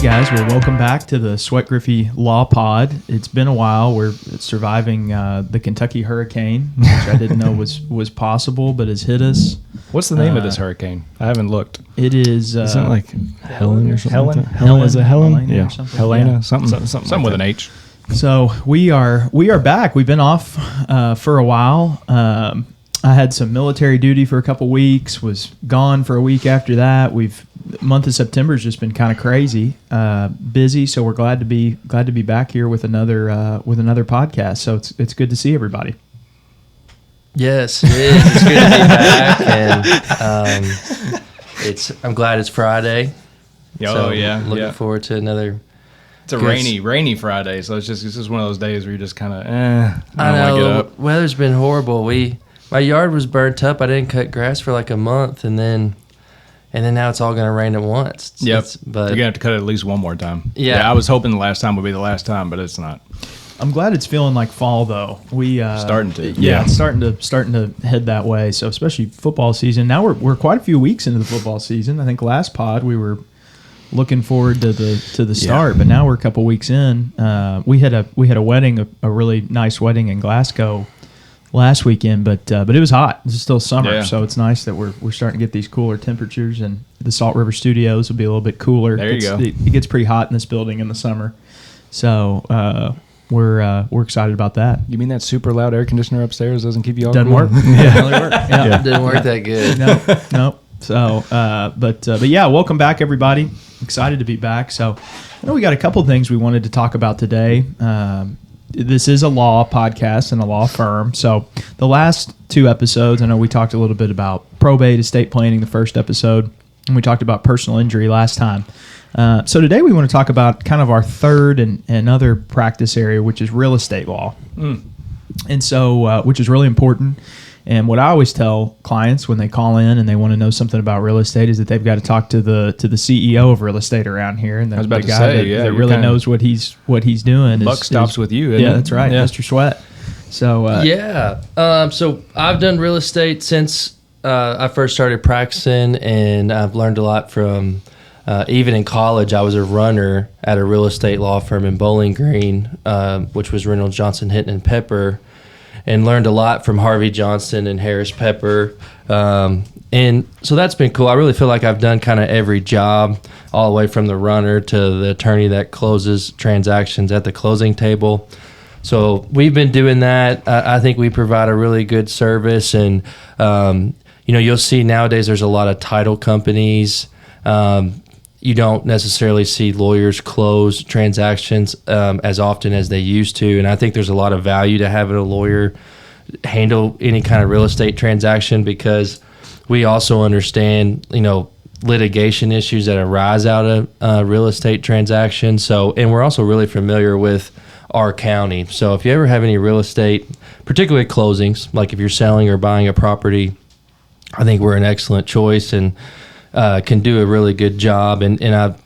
right, guys. Well, welcome back to the Sweat Griffee Law Pod. It's been a while. We're surviving the Kentucky hurricane, which I didn't know was possible, but has hit us. What's the name of this hurricane? I haven't looked. It is. Isn't it like Helen or something? Helen? Helen? Is it Helen? Helena Yeah. or something? Helena? Yeah. Something with an H. So we are back. We've been off for a while. I had some military duty for a couple weeks. Was gone for a week after that. Month of September has just been kind of crazy, busy. So we're glad to be back here with another podcast. So it's good to see everybody. Yes, it is. It's good to be back, and I'm glad it's Friday. Looking forward to another. It's a rainy Friday, so it's just one of those days where you're just kind of I know. don't want to get up. Weather's been horrible. My yard was burnt up. I didn't cut grass for like a month, and then now it's all going to rain at once. Yep. But you're gonna have to cut it at least one more time. Yeah. I was hoping the last time would be the last time, but it's not. I'm glad it's feeling like fall though. Starting to. Yeah, it's starting to head that way. So especially football season. Now we're quite a few weeks into the football season. I think last pod we were looking forward to the start, but now we're a couple weeks in. We had a wedding, a really nice wedding in Glasgow last weekend, but it was hot. It's still summer, so it's nice that we're starting to get these cooler temperatures, and the Salt River Studios will be a little bit cooler. There you go. It gets pretty hot in this building in the summer, so we're excited about that. You mean that super loud air conditioner upstairs doesn't keep you all Doesn't cool? work. Yeah, doesn't really work. Yeah. It didn't work that good. No. So, but yeah, welcome back, everybody. Excited to be back. So, I know we got a couple things we wanted to talk about today. This is a law podcast and a law firm. So the last two episodes, I know we talked a little bit about probate, estate planning, the first episode, and we talked about personal injury last time. So today we want to talk about kind of our third and other practice area, which is real estate law. And so, which is really important. And what I always tell clients when they call in and they want to know something about real estate is that they've got to talk to the CEO of real estate around here, and the guy that really knows what he's doing. Buck stops with you. Isn't Yeah, it? that's right, Yeah. Mr. Sweat. So so I've done real estate since I first started practicing, and I've learned a lot from. Even in college, I was a runner at a real estate law firm in Bowling Green, which was Reynolds, Johnson, Hinton, and Pepper. And learned a lot from Harvey Johnson and Harris Pepper. And so that's been cool. I really feel like I've done kind of every job, all the way from the runner to the attorney that closes transactions at the closing table. So we've been doing that. I think we provide a really good service. And, you'll see nowadays there's a lot of title companies. You don't necessarily see lawyers close transactions as often as they used to. And I think there's a lot of value to having a lawyer handle any kind of real estate transaction, because we also understand, litigation issues that arise out of real estate transactions. So, and we're also really familiar with our county. So if you ever have any real estate, particularly closings, like if you're selling or buying a property, I think we're an excellent choice and can do a really good job, and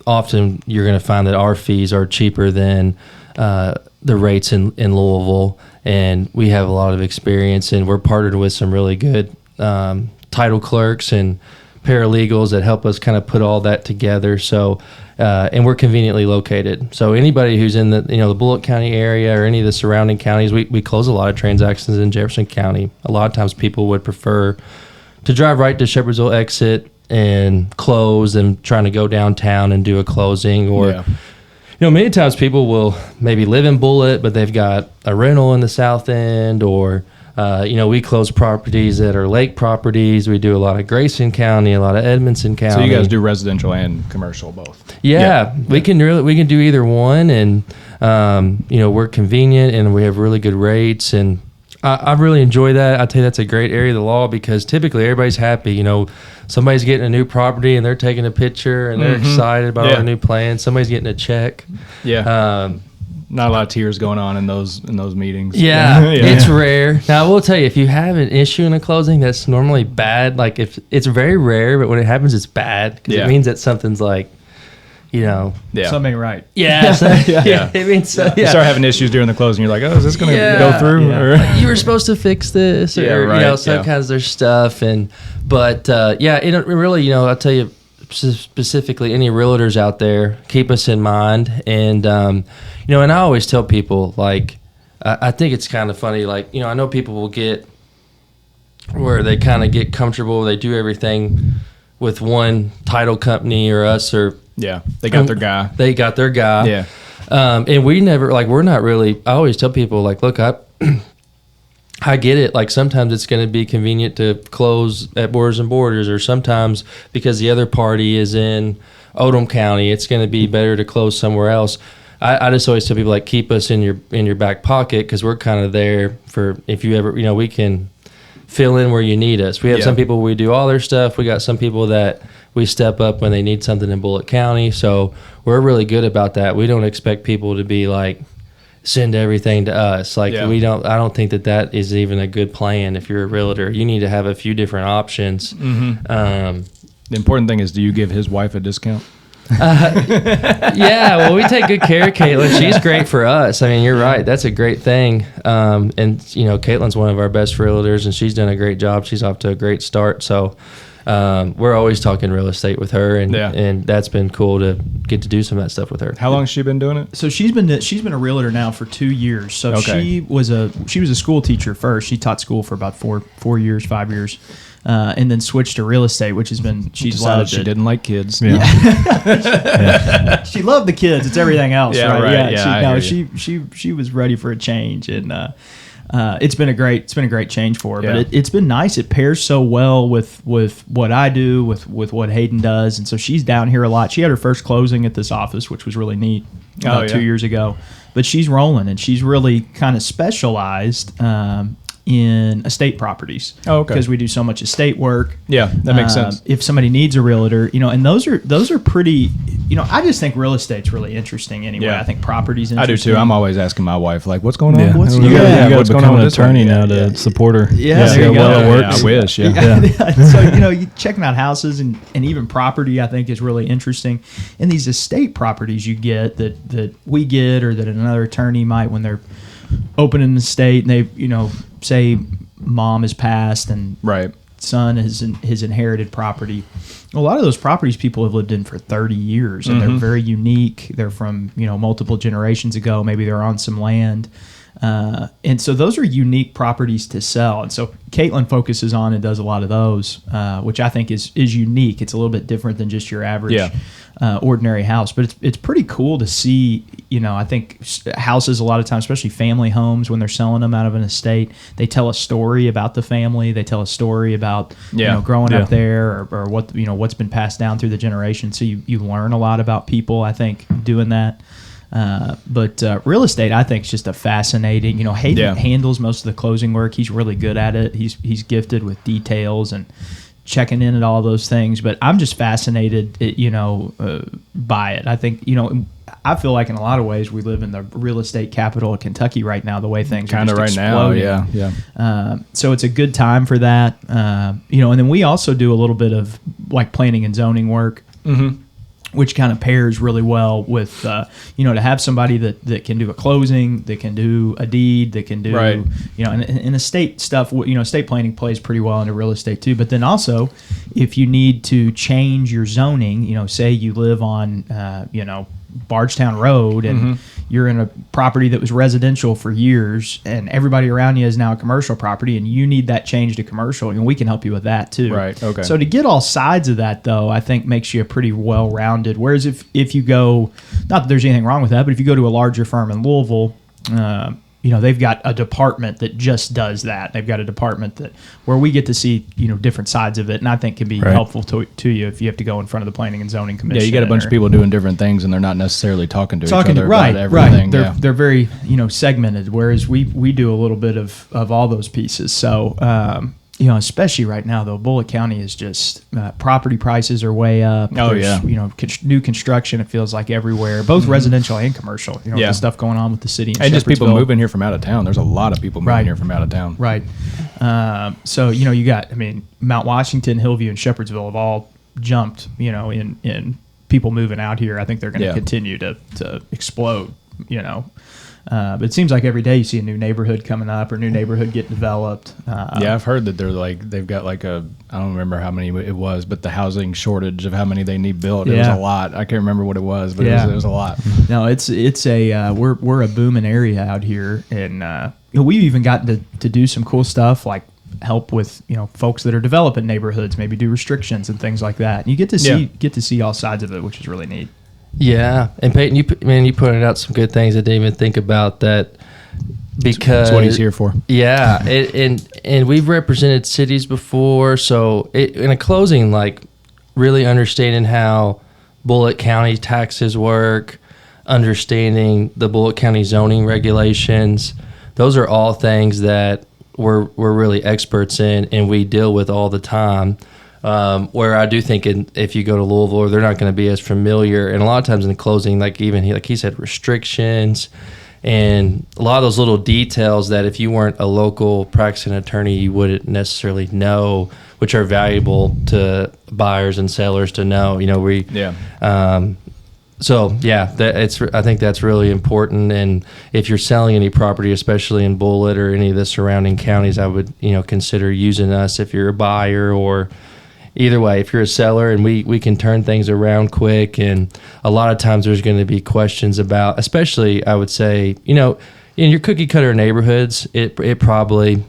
often you're going to find that our fees are cheaper than the rates in Louisville, and we have a lot of experience, and we're partnered with some really good title clerks and paralegals that help us kind of put all that together. So, and we're conveniently located. So anybody who's in the Bullitt County area or any of the surrounding counties, we close a lot of transactions in Jefferson County. A lot of times people would prefer to drive right to Shepherdsville exit and close and trying to go downtown and do a closing, or many times people will maybe live in Bullitt, but they've got a rental in the south end, or we close properties that are lake properties. We do a lot of Grayson County, a lot of Edmonson County. So you guys do residential and commercial both? Yeah. We can do either one, and we're convenient and we have really good rates, and I really enjoy that. I tell you, that's a great area of the law, because typically everybody's happy. Somebody's getting a new property and they're taking a picture and they're excited about all the new plans. Somebody's getting a check. Yeah. Not a lot of tears going on in those meetings. Yeah, it's rare. Now, I will tell you, if you have an issue in a closing, that's normally bad. Like, if it's very rare, but when it happens, it's bad, because it means that something's like, something ain't right. Yeah. It means You start having issues during the closing. You're like, oh, is this going to go through? Yeah. Or? Like, you were supposed to fix this, or sometimes there's stuff. But it really, I'll tell you, specifically any realtors out there, keep us in mind. And, and I always tell people, like, I think it's kind of funny, like, I know people will get where they kind of get comfortable. They do everything with one title company or us or. Yeah, they got their guy. They got their guy. Yeah. And we never, like, we're not really, I always tell people, like, look, I get it. Like, sometimes it's going to be convenient to close at Borders and Borders, or sometimes because the other party is in Odom County, it's going to be better to close somewhere else. I just always tell people, like, keep us in your back pocket, because we're kind of there for if you ever, we can fill in where you need us. We have some people we do all their stuff. We got some people that we step up when they need something in Bullitt County. So we're really good about that. We don't expect people to be like, send everything to us. Like, I don't think that is even a good plan. If you're a realtor, you need to have a few different options. Mm-hmm. The important thing is, do you give his wife a discount? Yeah, well, we take good care of Caitlin. She's great for us. I mean, you're right. That's a great thing. And, Caitlin's one of our best realtors, and she's done a great job. She's off to a great start. So we're always talking real estate with her, and that's been cool to get to do some of that stuff with her. How long has she been doing it? So she's been a realtor now for 2 years. So she was a school teacher first. She taught school for about 5 years. And then switched to real estate, which has been she didn't like kids. Yeah. She loved the kids. It's everything else, right? Yeah. She was ready for a change, and it's been a great change for her. But it's been nice. It pairs so well with what I do, with what Hayden does, and so she's down here a lot. She had her first closing at this office, which was really neat 2 years ago. But she's rolling, and she's really kind of specialized in estate properties. Oh, okay. Because we do so much estate work. Yeah, that makes sense. If somebody needs a realtor, and those are pretty. I just think real estate's really interesting anyway. Yeah. I think property's interesting. I do too. I'm always asking my wife, like, what's going on? Yeah. What's you got to what's going become on an with this one? attorney now to support her. Yeah, See there how you well go. it works. I wish. Yeah. So you checking out houses and even property, I think, is really interesting. And these estate properties you get that we get, or that another attorney might, when they're opening an estate and they say mom has passed and son has inherited property. A lot of those properties people have lived in for 30 years, and they're very unique. They're from multiple generations ago. Maybe they're on some land, and so those are unique properties to sell. And so Caitlin focuses on and does a lot of those, which I think is unique. It's a little bit different than just your average ordinary house, but it's pretty cool to see. I think houses a lot of times, especially family homes, when they're selling them out of an estate, they tell a story about the family. They tell a story about growing up there, or what what's been passed down through the generations. So you learn a lot about people, I think, doing that. But real estate, I think, is just a fascinating. Hayden handles most of the closing work. He's really good at it. He's gifted with details and checking in at all those things. But I'm just fascinated, by it. I think I feel like in a lot of ways we live in the real estate capital of Kentucky right now. The way things kind are of just right exploding. now, yeah. So it's a good time for that. And then we also do a little bit of like planning and zoning work. Mm-hmm. Which kind of pairs really well with, to have somebody that can do a closing, that can do a deed, that can do, and estate stuff. Estate planning plays pretty well into real estate too. But then also, if you need to change your zoning, say you live on, Bardstown Road, and you're in a property that was residential for years, and everybody around you is now a commercial property, and you need that change to commercial, we can help you with that too. Right. Okay. So to get all sides of that, though, I think makes you a pretty well-rounded. Whereas if you go, not that there's anything wrong with that, but if you go to a larger firm in Louisville, they've got a department that just does that. They've got a department where we get to see, different sides of it, and I think can be helpful to you if you have to go in front of the Planning and Zoning Commission. Yeah, you got a bunch of people doing different things, and they're not necessarily talking to each other about everything. Right. They're very, segmented, whereas we do a little bit of all those pieces. So, especially right now, though, Bullitt County is just property prices are way up. New construction, it feels like everywhere, both residential and commercial. The stuff going on with the city and just people moving here from out of town. There's a lot of people moving here from out of town. Right. So you got, Mount Washington, Hillview, and Shepherdsville have all jumped. In people moving out here. I think they're going to continue to explode. But it seems like every day you see a new neighborhood coming up or a new neighborhood get developed. Yeah, I've heard that they've got like I don't remember how many it was, but the housing shortage of how many they need built. It was a lot. I can't remember what it was, but it was a lot. No, it's a we're a booming area out here, and we've even gotten to do some cool stuff like help with folks that are developing neighborhoods, maybe do restrictions and things like that. And you get to see all sides of it, which is really neat. Yeah, and Peyton, you pointed out some good things I didn't even think about that, because that's what he's here for. Yeah, and we've represented cities before, so in a closing, like really understanding how Bullitt County taxes work, understanding the Bullitt County zoning regulations, those are all things that we're really experts in, and we deal with all the time. Where I do think if you go to Louisville, they're not going to be as familiar. And a lot of times in the closing, like he said, restrictions and a lot of those little details that if you weren't a local practicing attorney, you wouldn't necessarily know, which are valuable to buyers and sellers to know. So yeah, I think that's really important. And if you're selling any property, especially in Bullitt or any of the surrounding counties, I would consider using us if you're a buyer, or either way, if you're a seller, and we can turn things around quick. And a lot of times there's going to be questions about, especially I would say, in your cookie cutter neighborhoods, it probably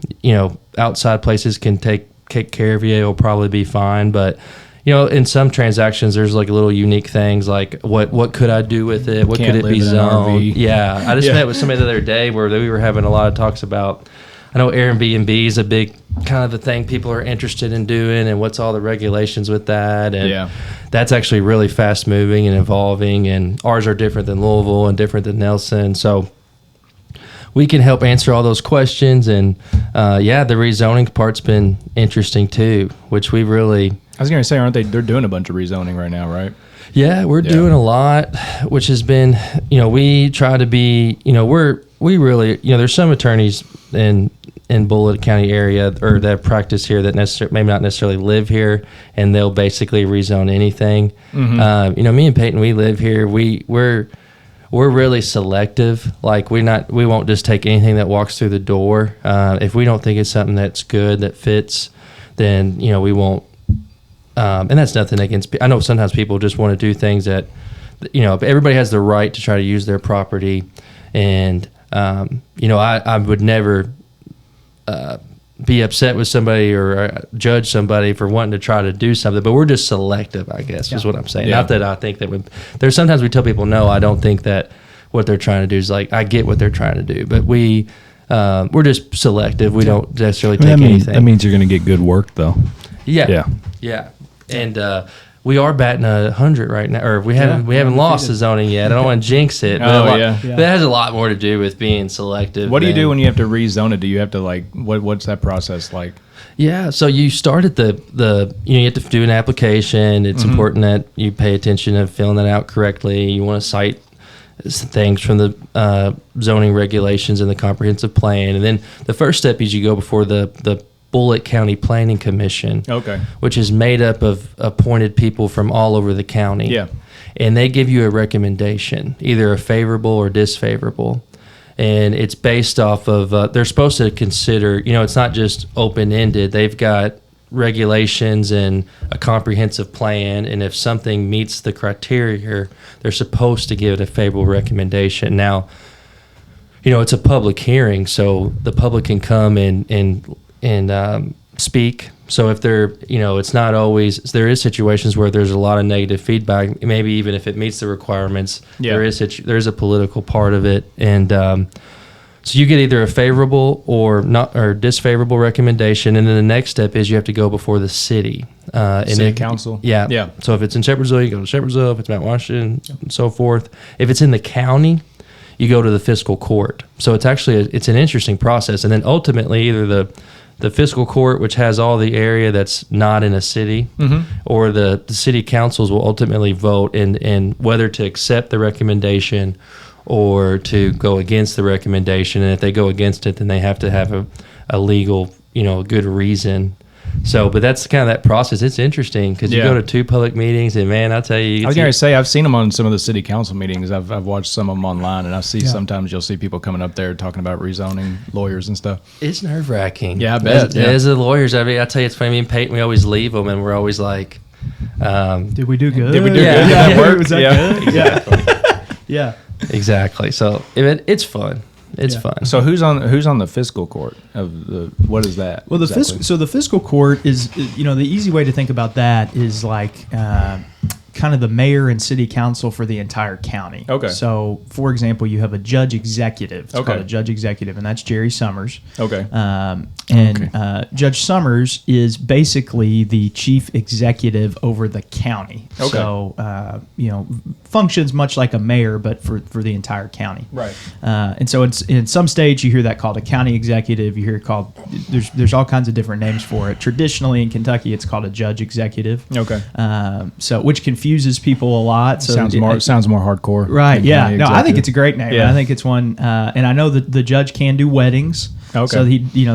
outside places can take care of you. It'll probably be fine, but in some transactions, there's like little unique things like what could I do with it? What could it be zoned? Yeah, I just met with somebody the other day where we were having a lot of talks about. I know Airbnb is a big kind of the thing people are interested in doing, and what's all the regulations with that. And that's actually really fast moving and evolving. And ours are different than Louisville and different than Nelson, so we can help answer all those questions. And the rezoning part's been interesting too, which we really. I was going to say, aren't they? They're doing a bunch of rezoning right now, right? Yeah, we're doing a lot, which has been, we try to be, we really, there's some attorneys in Bullitt County area or that practice here that maybe not necessarily live here, and they'll basically rezone anything. Mm-hmm. Me and Peyton, we live here. We're really selective. Like we won't just take anything that walks through the door. If we don't think it's something that's good, that fits, then, we won't. And that's nothing against. I know sometimes people just want to do things that, everybody has the right to try to use their property, and I would never be upset with somebody or judge somebody for wanting to try to do something, but we're just selective, I guess, is what I'm saying. Not that I think that there's sometimes we tell people no, I don't think that what they're trying to do is like I get what they're trying to do, but we're just selective. We don't necessarily take anything. That means you're going to get good work, though. Yeah. And we are batting 100 right now, or we haven't lost the zoning yet. I don't want to jinx it. But that has a lot more to do with being selective. What do you do when you have to rezone it? Do you have to what's that process like? Yeah, so you start at you have to do an application. It's important that you pay attention to filling that out correctly. You want to cite things from the zoning regulations and the comprehensive plan, and then the first step is you go before the Bullitt County Planning Commission, which is made up of appointed people from all over the county. Yeah. And they give you a recommendation, either a favorable or disfavorable. And it's based off of, they're supposed to consider, it's not just open-ended. They've got regulations and a comprehensive plan. And if something meets the criteria, they're supposed to give it a favorable recommendation. Now, it's a public hearing, so the public can come and speak. So if it's not always, there is situations where there's a lot of negative feedback. Maybe even if it meets the requirements, there is a political part of it, and so you get either a favorable or disfavorable recommendation, and then the next step is you have to go before the city. City council. Yeah. So if it's in Shepherdsville, you go to Shepherdsville. If it's Mount Washington, and so forth. If it's in the county, you go to the fiscal court. So it's actually it's an interesting process, and then ultimately either the fiscal court, which has all the area that's not in a city, or the city councils will ultimately vote in whether to accept the recommendation or to go against the recommendation. And if they go against it, then they have to have a legal, good reason. So, but that's kind of that process. It's interesting because you Yeah. go to 2 public meetings, and man, I tell you, I was going to say, I've seen them on some of the city council meetings. I've watched some of them online, and I see sometimes you'll see people coming up there talking about rezoning, lawyers and stuff. it's nerve wracking. Yeah, I bet. As the lawyers, I tell you, it's funny. Me and Peyton, we always leave them, and we're always like, Did we do good? Did we do Yeah. good? Did that work? Was that good? Yeah. Yeah. exactly. So it's fun. It's fun. So who's on the fiscal court of the? What is that? Well, exactly? so the fiscal court is, the easy way to think about that is like kind of the mayor and city council for the entire county. Okay. So, for example, you have a judge executive. It's called a judge executive, and that's Jerry Summers. Okay. Judge Summers is basically the chief executive over the county. Okay. So, functions much like a mayor, but for the entire county. Right. And so in some states you hear that called a county executive. You hear it called, there's all kinds of different names for it. Traditionally in Kentucky, it's called a judge executive. Okay. So which confuses people a lot. So sounds more hardcore. Right. than Yeah. county No, I think executive. it's a great name. Yeah. I think it's one, and I know that the judge can do weddings. Okay. So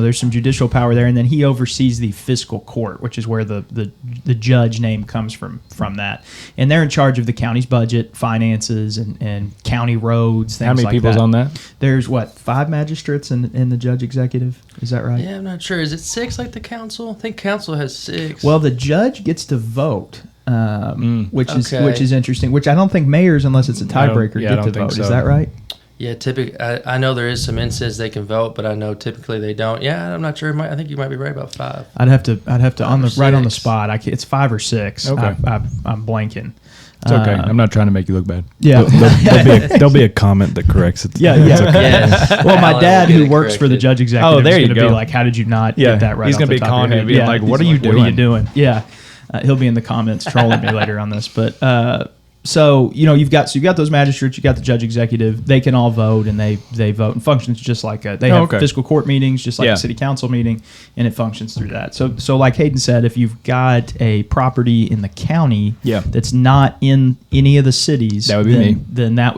there's some judicial power there, and then he oversees the fiscal court, which is where the judge name comes from that. And they're in charge of the county's budget, finances, and county roads. Things How many like people's that. on that? There's 5 magistrates in the judge executive. Is that right? Yeah, I'm not sure. Is it 6 like the council? I think council has 6. Well, the judge gets to vote. Which Okay. is interesting. Which I don't think mayors, unless it's a tiebreaker, I get don't to think vote. so. Is that right? Yeah, typically, I know there is some instances they can vote, but I know typically they don't. Yeah, I'm not sure. I think you might be right about 5. I'd have to on the right on the 6. spot. It's 5 or 6. Okay. I'm blanking. It's okay. I'm not trying to make you look bad. Yeah. There'll be a comment that corrects it. Yeah. Yes. Well, my Alan dad, will who get works for the corrected. judge executive, Oh, there is you going to be go. like, "How did you not Yeah, get that right?" he's going gonna to be calling you, being like, "What are you What are you doing?" doing? Yeah. He'll be in the comments trolling me later on this, but. So you've got those magistrates, you got the judge executive. They can all vote, and they vote and functions just like they have fiscal court meetings, just like a city council meeting, and it functions through that. So like Hayden said, if you've got a property in the county that's not in any of the cities, that would be me. Then that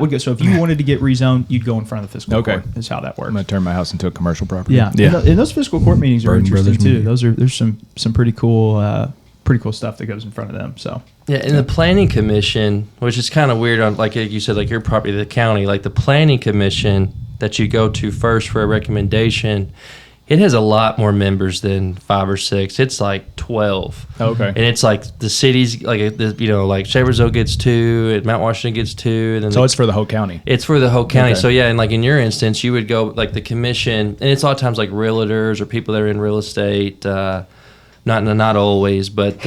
would go. So if you wanted to get rezoned, you'd go in front of the fiscal court. Is how that works. I'm gonna turn my house into a commercial property. Yeah. And those fiscal court meetings are Burton interesting Brothers too. There's some pretty cool stuff that goes in front of them. So. Yeah, and the planning commission, which is kind of weird on, like you said, like your property, the county, like the planning commission that you go to first for a recommendation, it has a lot more members than 5 or 6. It's like 12. Okay. And it's like the cities, like like Shaversville gets 2, and Mount Washington gets 2, and then So it's for the whole county. it's for the whole county. Okay. So yeah, and like in your instance, you would go like the commission, and it's a lot of times like realtors or people that are in real estate. Not always, but.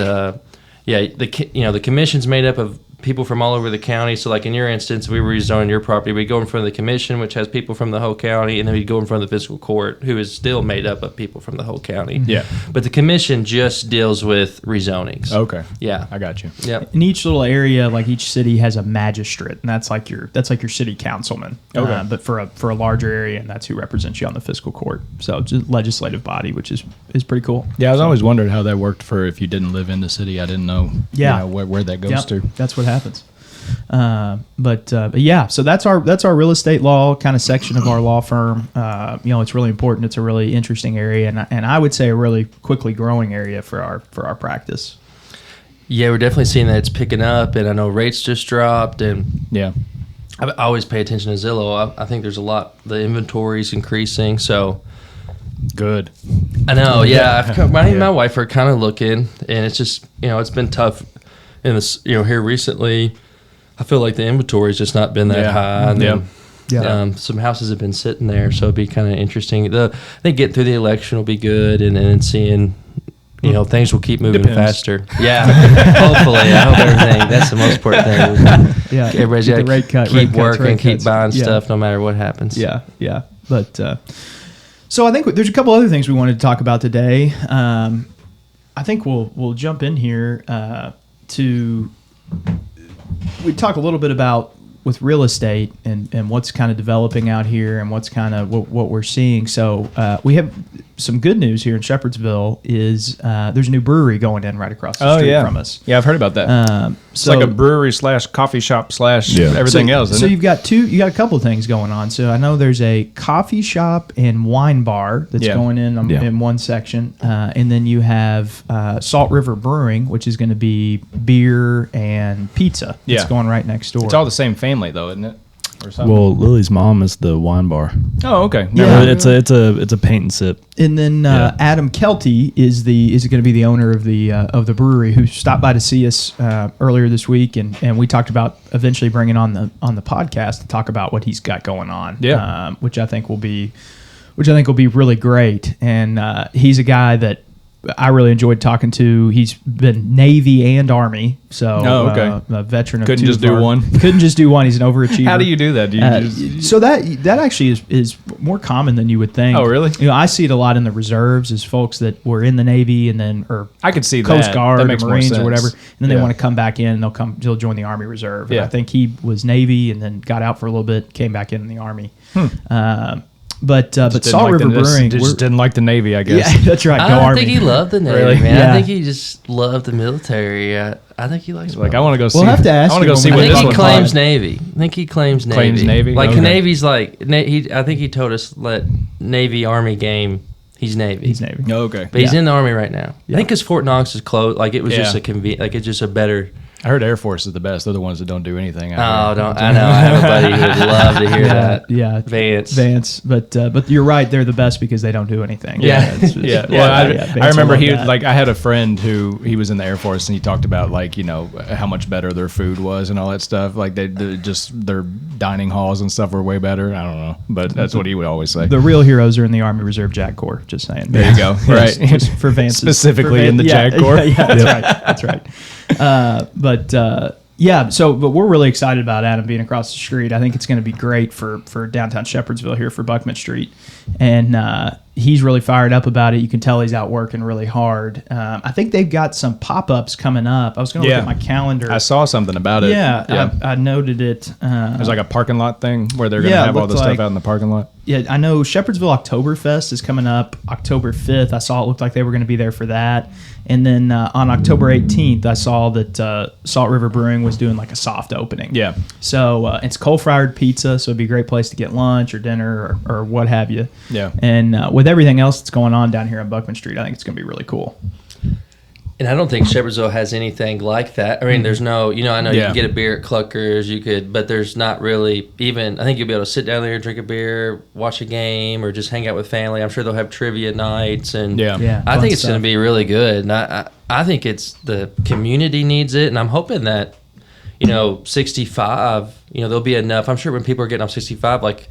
The commission's made up of people from all over the county. So, like in your instance, we were rezoning your property. We'd go in front of the commission, which has people from the whole county, and then we'd go in front of the fiscal court, who is still made up of people from the whole county. Yeah. But the commission just deals with rezonings. Okay. Yeah. I got you. Yep. In each little area, like each city has a magistrate, and that's like your city councilman. Okay. But for a larger area, and that's who represents you on the fiscal court. So just legislative body, which is pretty cool. Yeah, I was always wondered how that worked for if you didn't live in the city. I didn't know. Yeah. Where that goes Yep, to. that's what happens. But yeah, so that's our real estate law kind of section of our law firm. It's really important. It's a really interesting area, and I would say a really quickly growing area for our practice. Yeah, we're definitely seeing that it's picking up, and I know rates just dropped, and Yeah. I always pay attention to Zillow. I think there's a lot. The inventory's increasing, so Good. I know. Yeah, my wife are kind of looking, and it's just it's been tough in this here recently. I feel like the inventory's just not been that high. And then, some houses have been sitting there, so it'd be kind of interesting. I think getting through the election will be good, and then seeing. Things will keep moving faster. Yeah, hopefully. I hope everything. That's the most important thing. Yeah, Everybody's got to keep working, keep buying Yeah. stuff, no matter what happens. Yeah. But so I think there's a couple other things we wanted to talk about today. I think we'll jump in here to we talk a little bit about with real estate and what's kind of developing out here and what's kind of what we're seeing. So we have some good news here in Shepherdsville is there's a new brewery going in right across the street from us. Yeah, I've heard about that. It's like a brewery / coffee shop / everything else. Isn't so it? you got a couple of things going on. So I know there's a coffee shop and wine bar that's going in one section, and then you have Salt River Brewing, which is going to be beer and pizza. It's going right next door. It's all the same family, though, isn't it? Or something? Well, Lily's mom is the wine bar. Oh, okay. Yeah. It's a paint and sip. And then Adam Kelty is going to be the owner of the brewery, who stopped by to see us earlier this week, and we talked about eventually bringing on the podcast to talk about what he's got going on. Yeah. Which I think will be really great. And he's a guy that I really enjoyed talking to. He's been Navy and Army, so a veteran of Couldn't just do one. Couldn't just do one. He's an overachiever. How do you do that? Do you so that actually is more common than you would think. Oh, really? I see it a lot in the reserves as folks that were in the Navy and then I could see Coast that. Guard That or makes more Marines or sense. whatever, and then they want to come back in and they'll join the Army Reserve. And I think he was Navy and then got out for a little bit, came back in the Army. But Salt River Brewing just didn't like the Navy, I guess. Yeah, that's right. I Go don't Army. think he loved the Navy, Really? man. Yeah. I think he just loved the military. I think he likes. Like, I want to go see. We'll have to ask I want to go him see when what I we this think he one's claims like. Navy. I think he claims Navy. Claims Navy? Like Okay. Navy's like I think he told us let Navy Army game. He's Navy. He's Navy. Oh, okay. But he's in the Army right now. Yeah. I think because Fort Knox is closed. Like it was just Yeah. it's just a better. I heard Air Force is the best. They're the ones that don't do anything. I know. I have a buddy who would love to hear that. Yeah, Vance. But you're right. They're the best because they don't do anything. Yeah. Well, I remember I had a friend who he was in the Air Force and he talked about how much better their food was and all that stuff. Like their dining halls and stuff were way better. I don't know, but that's what he would always say. The real heroes are in the Army Reserve JAG Corps. Just saying. There you go. Right. Just for Vance Specifically in the JAG Corps. Yeah, that's right. But we're really excited about Adam being across the street. I think it's going to be great for downtown Shepherdsville here for Buckman Street. And he's really fired up about it. You can tell he's out working really hard. I think they've got some pop-ups coming up. I was going to look at my calendar. I saw something about it. Yeah. I noted it. There's like a parking lot thing where they're going to have all the stuff out in the parking lot. Yeah, I know Shepherdsville Oktoberfest is coming up October 5th. I saw it looked like they were going to be there for that. And then on October 18th, I saw that Salt River Brewing was doing like a soft opening. Yeah. So it's coal-fired pizza, so it'd be a great place to get lunch or dinner or what have you. Yeah. And with everything else that's going on down here on Buckman Street, I think it's going to be really cool. And I don't think Shepherdsville has anything like that. I mean, there's no, I know you can get a beer at Clucker's, but there's not really even, I think you'll be able to sit down there, drink a beer, watch a game, or just hang out with family. I'm sure they'll have trivia nights. And I think it's going to be really good. And I think it's the community needs it. And I'm hoping that, 65, there'll be enough. I'm sure when people are getting off 65, like,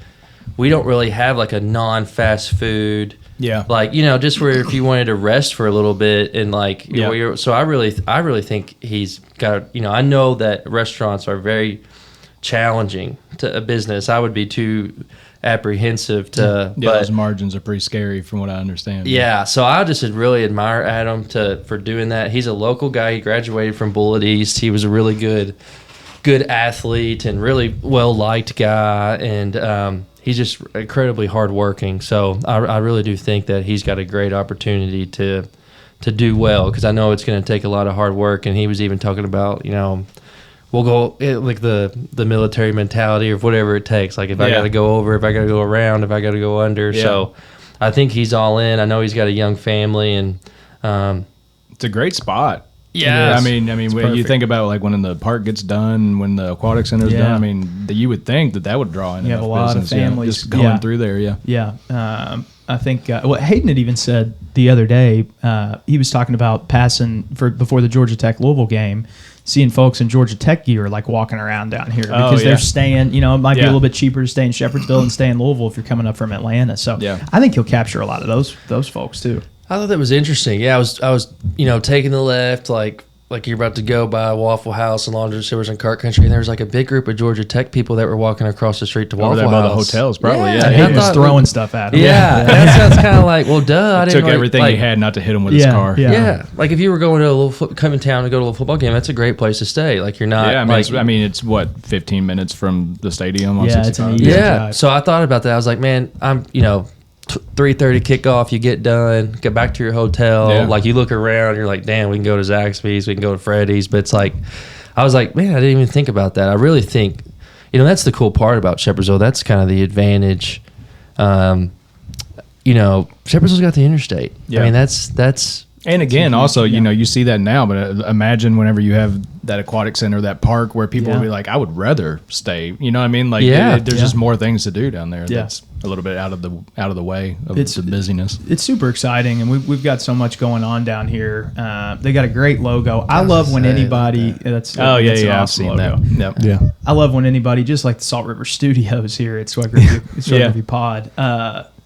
we don't really have like a non-fast food. Yeah. Like, just where if you wanted to rest for a little bit and like, so I really think he's got, I know that restaurants are very challenging to a business. I would be too apprehensive to, but those margins are pretty scary from what I understand. Yeah. So I just really admire Adam for doing that. He's a local guy. He graduated from Bullitt East. He was a really good athlete and really well-liked guy. And, he's just incredibly hardworking. So I really do think that he's got a great opportunity to do well because I know it's going to take a lot of hard work. And he was even talking about, we'll go like the military mentality or whatever it takes. Like if I got to go over, if I got to go around, if I got to go under. Yeah. So I think he's all in. I know he's got a young family and it's a great spot. Yeah, I mean, when you think about like when the park gets done, when the aquatic center's done, I mean, you would think that would draw in. You have a lot of families just going through there. Yeah. I think Hayden had even said the other day he was talking about passing before the Georgia Tech Louisville game, seeing folks in Georgia Tech gear like walking around down here because they're staying. It might be a little bit cheaper to stay in Shepherdsville and stay in Louisville if you're coming up from Atlanta. So I think he'll capture a lot of those folks too. I thought that was interesting. Yeah, I was taking the left like you're about to go by Waffle House and Laundry Service and Cart Country, and there was like a big group of Georgia Tech people that were walking across the street to Waffle House. By the hotels, probably. Yeah, he was throwing stuff at them. Yeah, that sounds kind of like, well, duh. I didn't took everything he had not to hit him with his car. Yeah, like if you were going to coming town to go to a little football game, that's a great place to stay. Like you're not. Yeah, it's what 15 minutes from the stadium on 65. It's an easy drive. So I thought about that. I was like, man, I'm 3:30 kickoff, you get done, get back to your hotel. Yeah. Like, you look around, you're like, damn, we can go to Zaxby's, we can go to Freddy's. But it's like, I was like, man, I didn't even think about that. I really think, that's the cool part about Shepherdsville. That's kind of the advantage. Shepherdsville's got the interstate. Yeah. I mean, that's. And again, also, you see that now, but imagine whenever you have that aquatic center, that park where people will be like, I would rather stay. You know what I mean? Like, there's just more things to do down there. That's a little bit out of the way of the busyness. It's super exciting, and we've got so much going on down here. They got a great logo. I love when anybody. That's I've seen logo. that. Yep. Yeah. I love when anybody, just like the Salt River Studios here at Swag Griffee Pod.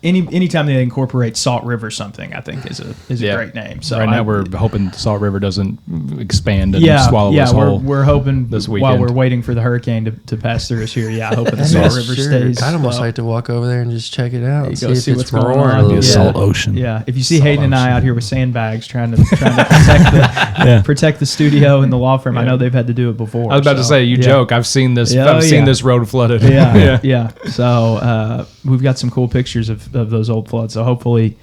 Anytime they incorporate Salt River something, I think is a great name. So now we're hoping Salt River doesn't expand and swallow us whole. We're hoping this weekend while we're waiting for the hurricane to pass through us here. Yeah, hoping the Salt River stays. I'd almost like to walk over there and just check it out. See what's going roaring on. a little Salt bit. ocean. Yeah, if you see Hayden and I out here with sandbags trying to protect the studio and the law firm, I know they've had to do it before. I was about to say, you joke. I've seen this. I've seen this road flooded. Yeah. So we've got some cool pictures of those old floods. So hopefully,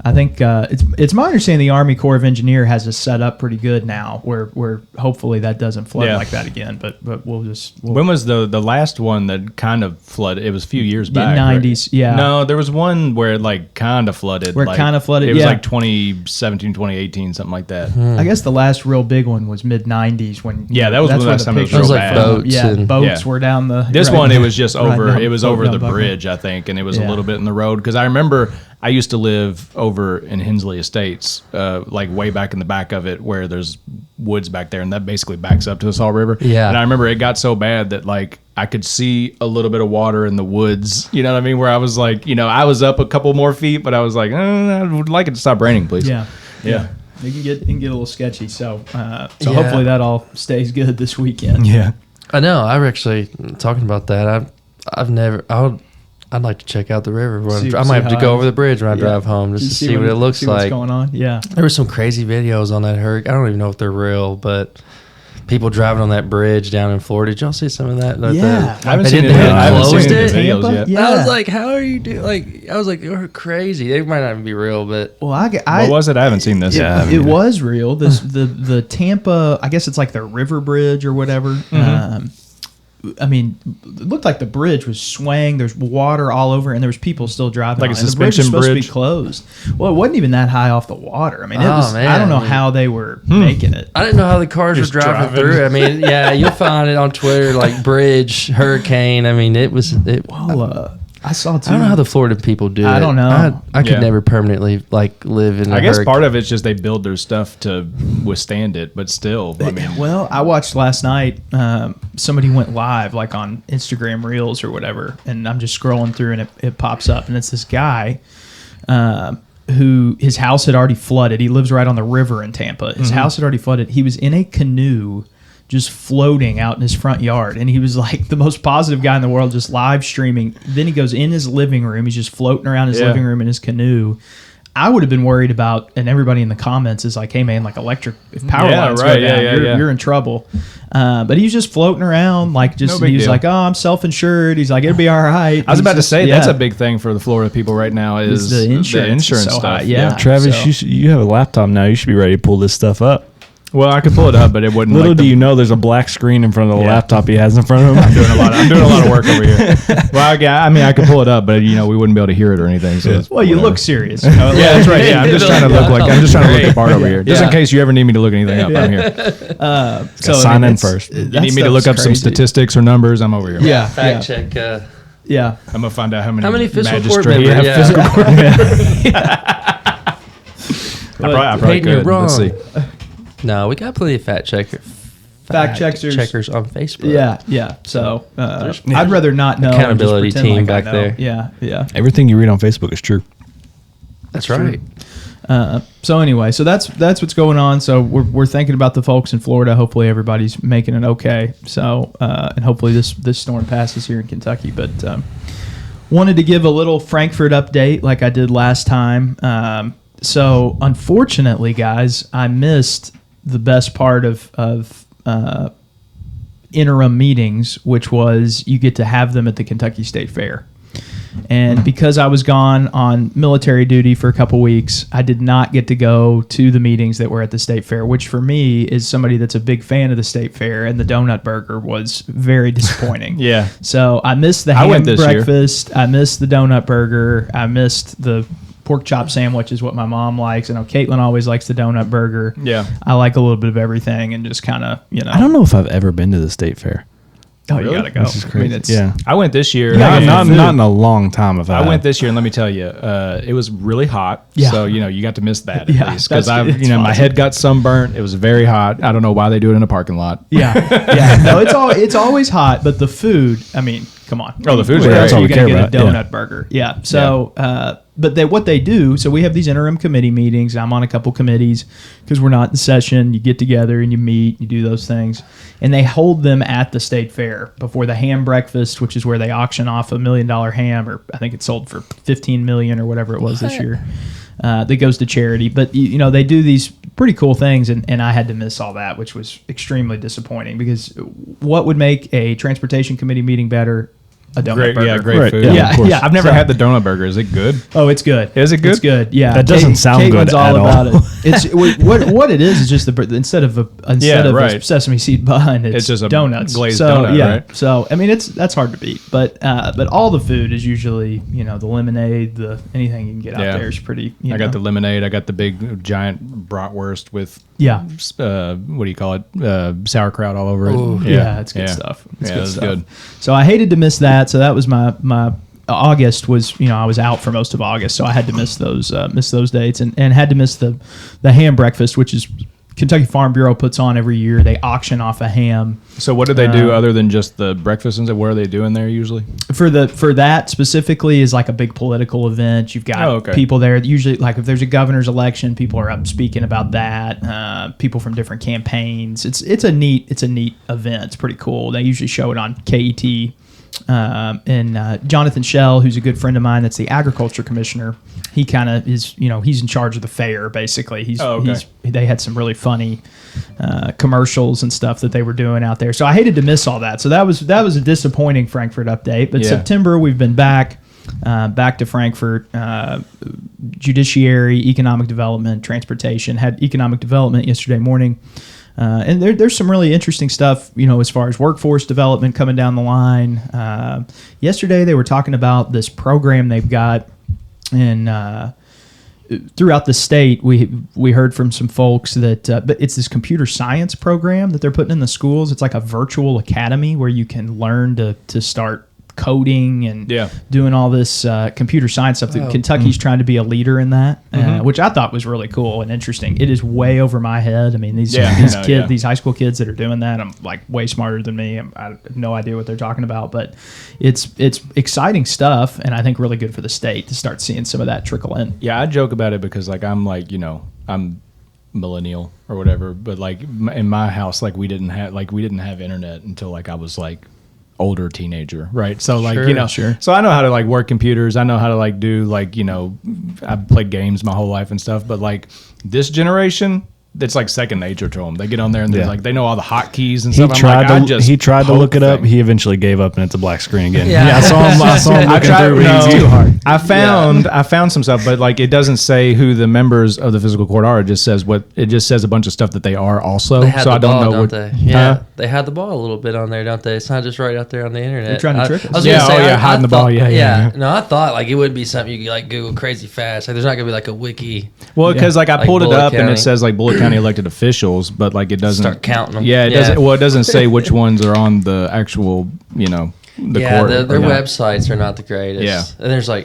I think it's my understanding the Army Corps of Engineer has it set up pretty good now, where hopefully that doesn't flood like that again. But we'll when was the last one that kind of flooded? It was a few years back. 90s, right? yeah. No, there was one where it like kind of flooded. Where it kind of flooded, It was like 2017, 2018, something like that. I guess the last real big one was mid 90s when that was the last time it was It was real like bad. boats. Boats were down the. This one, it was just over. down It was the over the buckle. bridge, I think, and it was a little bit in the road. Because I remember I used to live over in Hensley Estates, like way back in the back of it, where there's woods back there, and that basically backs up to the Salt River. Yeah. And I remember it got so bad that like I could see a little bit of water in the woods. You know what I mean? Where I was like, I was up a couple more feet, but I was like, I would like it to stop raining, please. Yeah. It can get a little sketchy. So hopefully that all stays good this weekend. Yeah. I know. I'm actually talking about that. I'd like to check out the river. I might have to go over the bridge when I drive home just to see what it looks like. What's going on? Yeah. There were some crazy videos on that hurricane. I don't even know if they're real, but people driving on that bridge down in Florida. Did y'all see some of that? Yeah. I haven't They seen it. didn't- I haven't closed seen it? the videos yet. Yeah. I was like, how are you doing? I was like, you're crazy. They might not even be real, but Well, What was it? I haven't seen this. it was real. The Tampa, I guess it's like the river bridge or whatever. I mean, it looked like the bridge was swaying. There's water all over, and there was people still driving. Like on a it. And the bridge was suspension supposed to bridge? be closed. Well, it wasn't even that high off the water. I mean, it was. man. I don't know how they were making it. I didn't know how the cars Just were driving driving. through. I mean, you'll find it on Twitter, like bridge, hurricane. I mean, it was. Well, I saw too. I don't know how the Florida people do it. I don't know. I could Yeah. never permanently live in. I guess part of it's just they build their stuff to withstand it, but still, I mean, Well, I watched last night. Somebody went live, like on Instagram Reels or whatever, and I'm just scrolling through, and it pops up, and it's this guy who his house had already flooded. He lives right on the river in Tampa. His house had already flooded. He was in a canoe, just floating out in his front yard, and he was like the most positive guy in the world, just live streaming. Then he goes in his living room. He's just floating around his living room in his canoe. I would have been worried about, and everybody in the comments is like, "Hey man, like if power lines go down, you're in trouble." But he was just floating around, like he was deal. like, "Oh, I'm self-insured." He's like, "It'll be all right." I was about to say that's a big thing for the Florida people right now is the insurance is so stuff. high, yeah. Travis, you have a laptop now. You should be ready to pull this stuff up. Well, I could pull it up, but it wouldn't. Little do you know, there's a black screen in front of the laptop he has in front of him. I'm doing a lot of work over here. Well, I could pull it up, but we wouldn't be able to hear it or anything. So Well, you look serious. Yeah, that's right. Yeah, I'm just trying to look the part over here, just in Yeah. case you ever need me to look anything up. I'm here. So sign in it's- first. You need me to look up some statistics or numbers? I'm over here. Yeah, fact check. yeah. I'm gonna find out how many fiscal court magistrates members? have physical court. I probably Peyton, you're could. wrong. Let's see. No, we got plenty of fact checkers on Facebook. Yeah. So I'd rather not know. and just Accountability pretend team like I back know. there. Yeah. Everything you read on Facebook is true. That's right. So anyway, so that's what's going on. So we're thinking about the folks in Florida. Hopefully everybody's making it okay. So and hopefully this storm passes here in Kentucky. But wanted to give a little Frankfurt update like I did last time. So unfortunately, guys, I missed the best part of interim meetings, which was you get to have them at the Kentucky State Fair. And because I was gone on military duty for a couple weeks, I did not get to go to the meetings that were at the state fair, which for me is somebody that's a big fan of the state fair, and the donut burger was very disappointing. Yeah. So I missed the ham breakfast. I missed the donut burger. I missed the pork chop sandwich is what my mom likes. I know Caitlin always likes the donut burger. Yeah. I like a little bit of everything and just kind of, I don't know if I've ever been to the state fair. Oh, really? You gotta go. This is crazy. I went this year. Not in a long time. I went this year, and let me tell you, it was really hot. Yeah. So you got to miss that at least, that's because my head got sunburnt. It was very hot. I don't know why they do it in a parking lot. Yeah. No, it's always hot, but the food. I mean, come on. Oh, the food's great. That's all we care about. You're gonna get a donut burger. Yeah. So, but what they do. So we have these interim committee meetings. I'm on a couple committees because we're not in session. You get together and you meet. You do those things, and they hold them at the state fair before the ham breakfast, which is where they auction off $1 million ham, or I think it sold for $15 million or whatever it was this year. That goes to charity. But they do these pretty cool things, and I had to miss all that, which was extremely disappointing, because what would make a transportation committee meeting better? A donut burger. Yeah, great food. Yeah. I've never had the donut burger. Is it good? Oh, it's good. Is it good? It's good. Yeah. That doesn't sound good Caitlin's all at about all. it. It's what it is just instead of a sesame seed bun, it's just a donuts, glazed donut, right? So I mean, that's hard to beat. But all the food is usually the lemonade, anything you can get out there is pretty. I got the lemonade. I got the big giant bratwurst with what do you call it? Sauerkraut all over it. Ooh, yeah, it's good stuff. It was good. So I hated to miss that. So that was my August was, I was out for most of August, so I had to miss those dates, and had to miss the ham breakfast, which is Kentucky Farm Bureau puts on every year. They auction off a ham. So what do they do other than just the breakfast and stuff? What are they doing there usually? For that specifically is like a big political event. You've got people there. Usually, like if there's a governor's election, people are up speaking about that. People from different campaigns. It's a neat event. It's pretty cool. They usually show it on KET. And Jonathan Schell, who's a good friend of mine, that's the agriculture commissioner. He kind of is, he's in charge of the fair, basically. They had some really funny commercials and stuff that they were doing out there. So I hated to miss all that. So that was a disappointing Frankfurt update. But September, we've been back to Frankfurt. Judiciary, economic development, transportation. Had economic development yesterday morning. And there's some really interesting stuff, as far as workforce development coming down the line. Yesterday, they were talking about this program they've got throughout the state. We heard from some folks that but it's this computer science program that they're putting in the schools. It's like a virtual academy where you can learn to start coding and doing all this computer science stuff. Kentucky's trying to be a leader in that, which I thought was really cool and interesting. It is way over my head. I mean, these high school kids that are doing that, I'm like way smarter than me. I have no idea what they're talking about, but it's exciting stuff, and I think really good for the state to start seeing some of that trickle in. Yeah, I joke about it because I'm I'm millennial or whatever, but like in my house, we didn't have internet until I was older teenager, right? So so I know how to work computers. I know how to do I've played games my whole life and stuff, but this generation, it's second nature to them. They get on there and they know all the hotkeys and stuff. He tried to look it up. He eventually gave up, and it's a black screen again. Yeah, I saw him looking through. It's too hard. I found some stuff, but it doesn't say who the members of the physical court are. It just says a bunch of stuff that they are also. So I don't know what they. Yeah, they had the ball a little bit on there, don't they? It's not just right out there on the internet. They're trying to trick us. I was gonna say, hiding the ball. Yeah. No, I thought it would be something you could Google crazy fast. There's not gonna be a wiki. Well, because I pulled it up and it says Bullitt County elected officials. But it doesn't start counting them. Yeah, it doesn't. Well, it doesn't say which ones are on the actual, the court. Their websites are not the greatest. Yeah, and there's I'll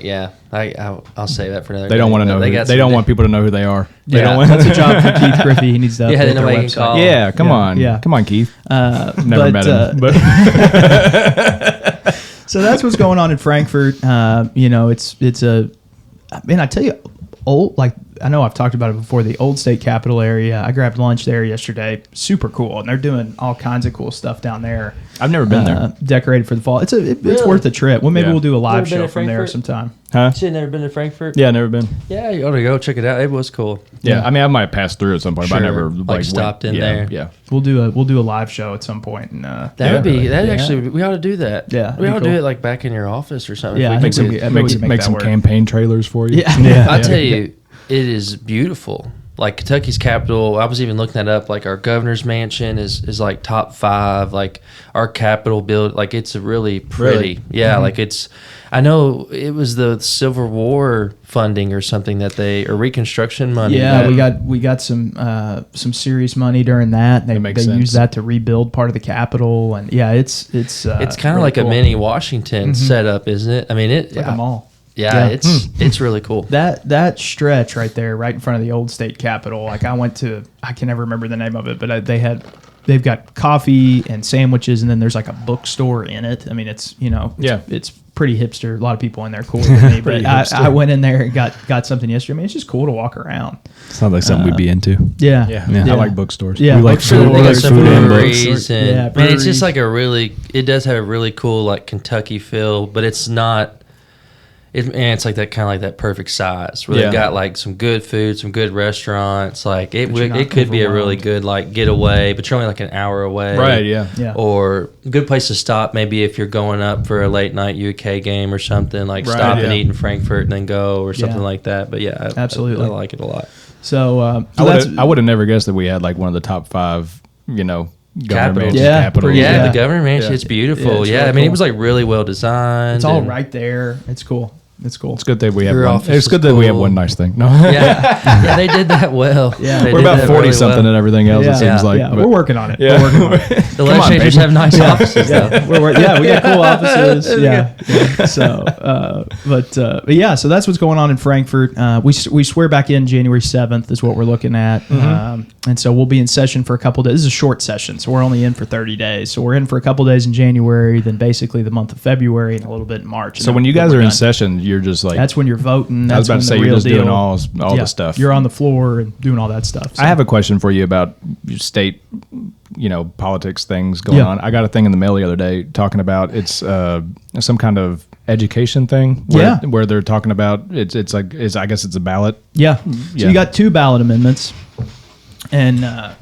say that for another. They don't want to know. They don't want people to know who they are. That's a job for Keith Griffee. He needs to update their website. Yeah, come on, Keith. Never met him. But so that's what's going on in Frankfurt. I tell you, I know I've talked about it before. The Old State Capitol area. I grabbed lunch there yesterday. Super cool, and they're doing all kinds of cool stuff down there. I've never been there. Decorated for the fall. It's worth a trip. Well, maybe we'll do a live show from there sometime. Huh? You never been to Frankfurt? Yeah, never been. Yeah, you ought to go check it out. It was cool. Yeah, I mean, I might pass through at some point, but I never stopped in there. Yeah, we'll do a live show at some point. And, actually we ought to do that. Yeah, we ought to do it like back in your office or something. Yeah, make some campaign trailers for you. Yeah. I tell you, it is beautiful. Like Kentucky's capital, I was even looking that up. Like our governor's mansion is like top 5. Like our Capitol build, like it's really pretty. Really? Yeah, like it's. I know it was the Civil War funding or something or Reconstruction money. Yeah, we got some serious money during that. They used that to rebuild part of the Capitol, and it's kind of really like cool. a mini Washington setup, isn't it? I mean, it's like a mall. Yeah, it's really cool. That stretch right there, right in front of the Old State Capitol. Like I can never remember the name of it, but they've got coffee and sandwiches, and then there's like a bookstore in it. I mean, it's it's pretty hipster. A lot of people in there cooler than me, but I went in there and got something yesterday. I mean, it's just cool to walk around. Sounds like something we'd be into. Yeah. I like bookstores. Yeah, we like food. They got some food and breweries books. and man, it's just like it does have a really cool like Kentucky feel, but it's not. It's like that kind of like that perfect size where they've got like some good food, some good restaurants. Like it could be a really good like getaway, but you're only like an hour away, right? Yeah. Or a good place to stop maybe if you're going up for a late night UK game or something. Like stop and eat in Frankfurt and then go or something like that. But yeah, absolutely, I like it a lot. So I would have never guessed that we had like one of the top 5. Governor mansion capital. Yeah, the governor mansion. It's beautiful. Yeah, I mean, it was like really well designed. It's all right there. It's cool. It's cool. It's good that we have one. It's good that we have one nice thing. No. Yeah, they did that well. Yeah, we're about 40 something and everything else. It seems like we're working on it. Yeah. We're working on it. The legislators have nice offices. Though. We got cool offices. Yeah. So, but yeah, so that's what's going on in Frankfurt. We swear back in January 7th is what we're looking at, and so we'll be in session for a couple days. This is a short session, so we're only in for 30 days. So we're in for a couple days in January, then basically the month of February and a little bit in March. So when you guys are in session, you're just like that's when you're voting. That's I was about to say you're just doing all the stuff. You're on the floor and doing all that stuff. So. I have a question for you about state, politics things going on. I got a thing in the mail the other day talking about it's some kind of education thing. Where they're talking about it's I guess it's a ballot. Yeah. So you got 2 ballot amendments, and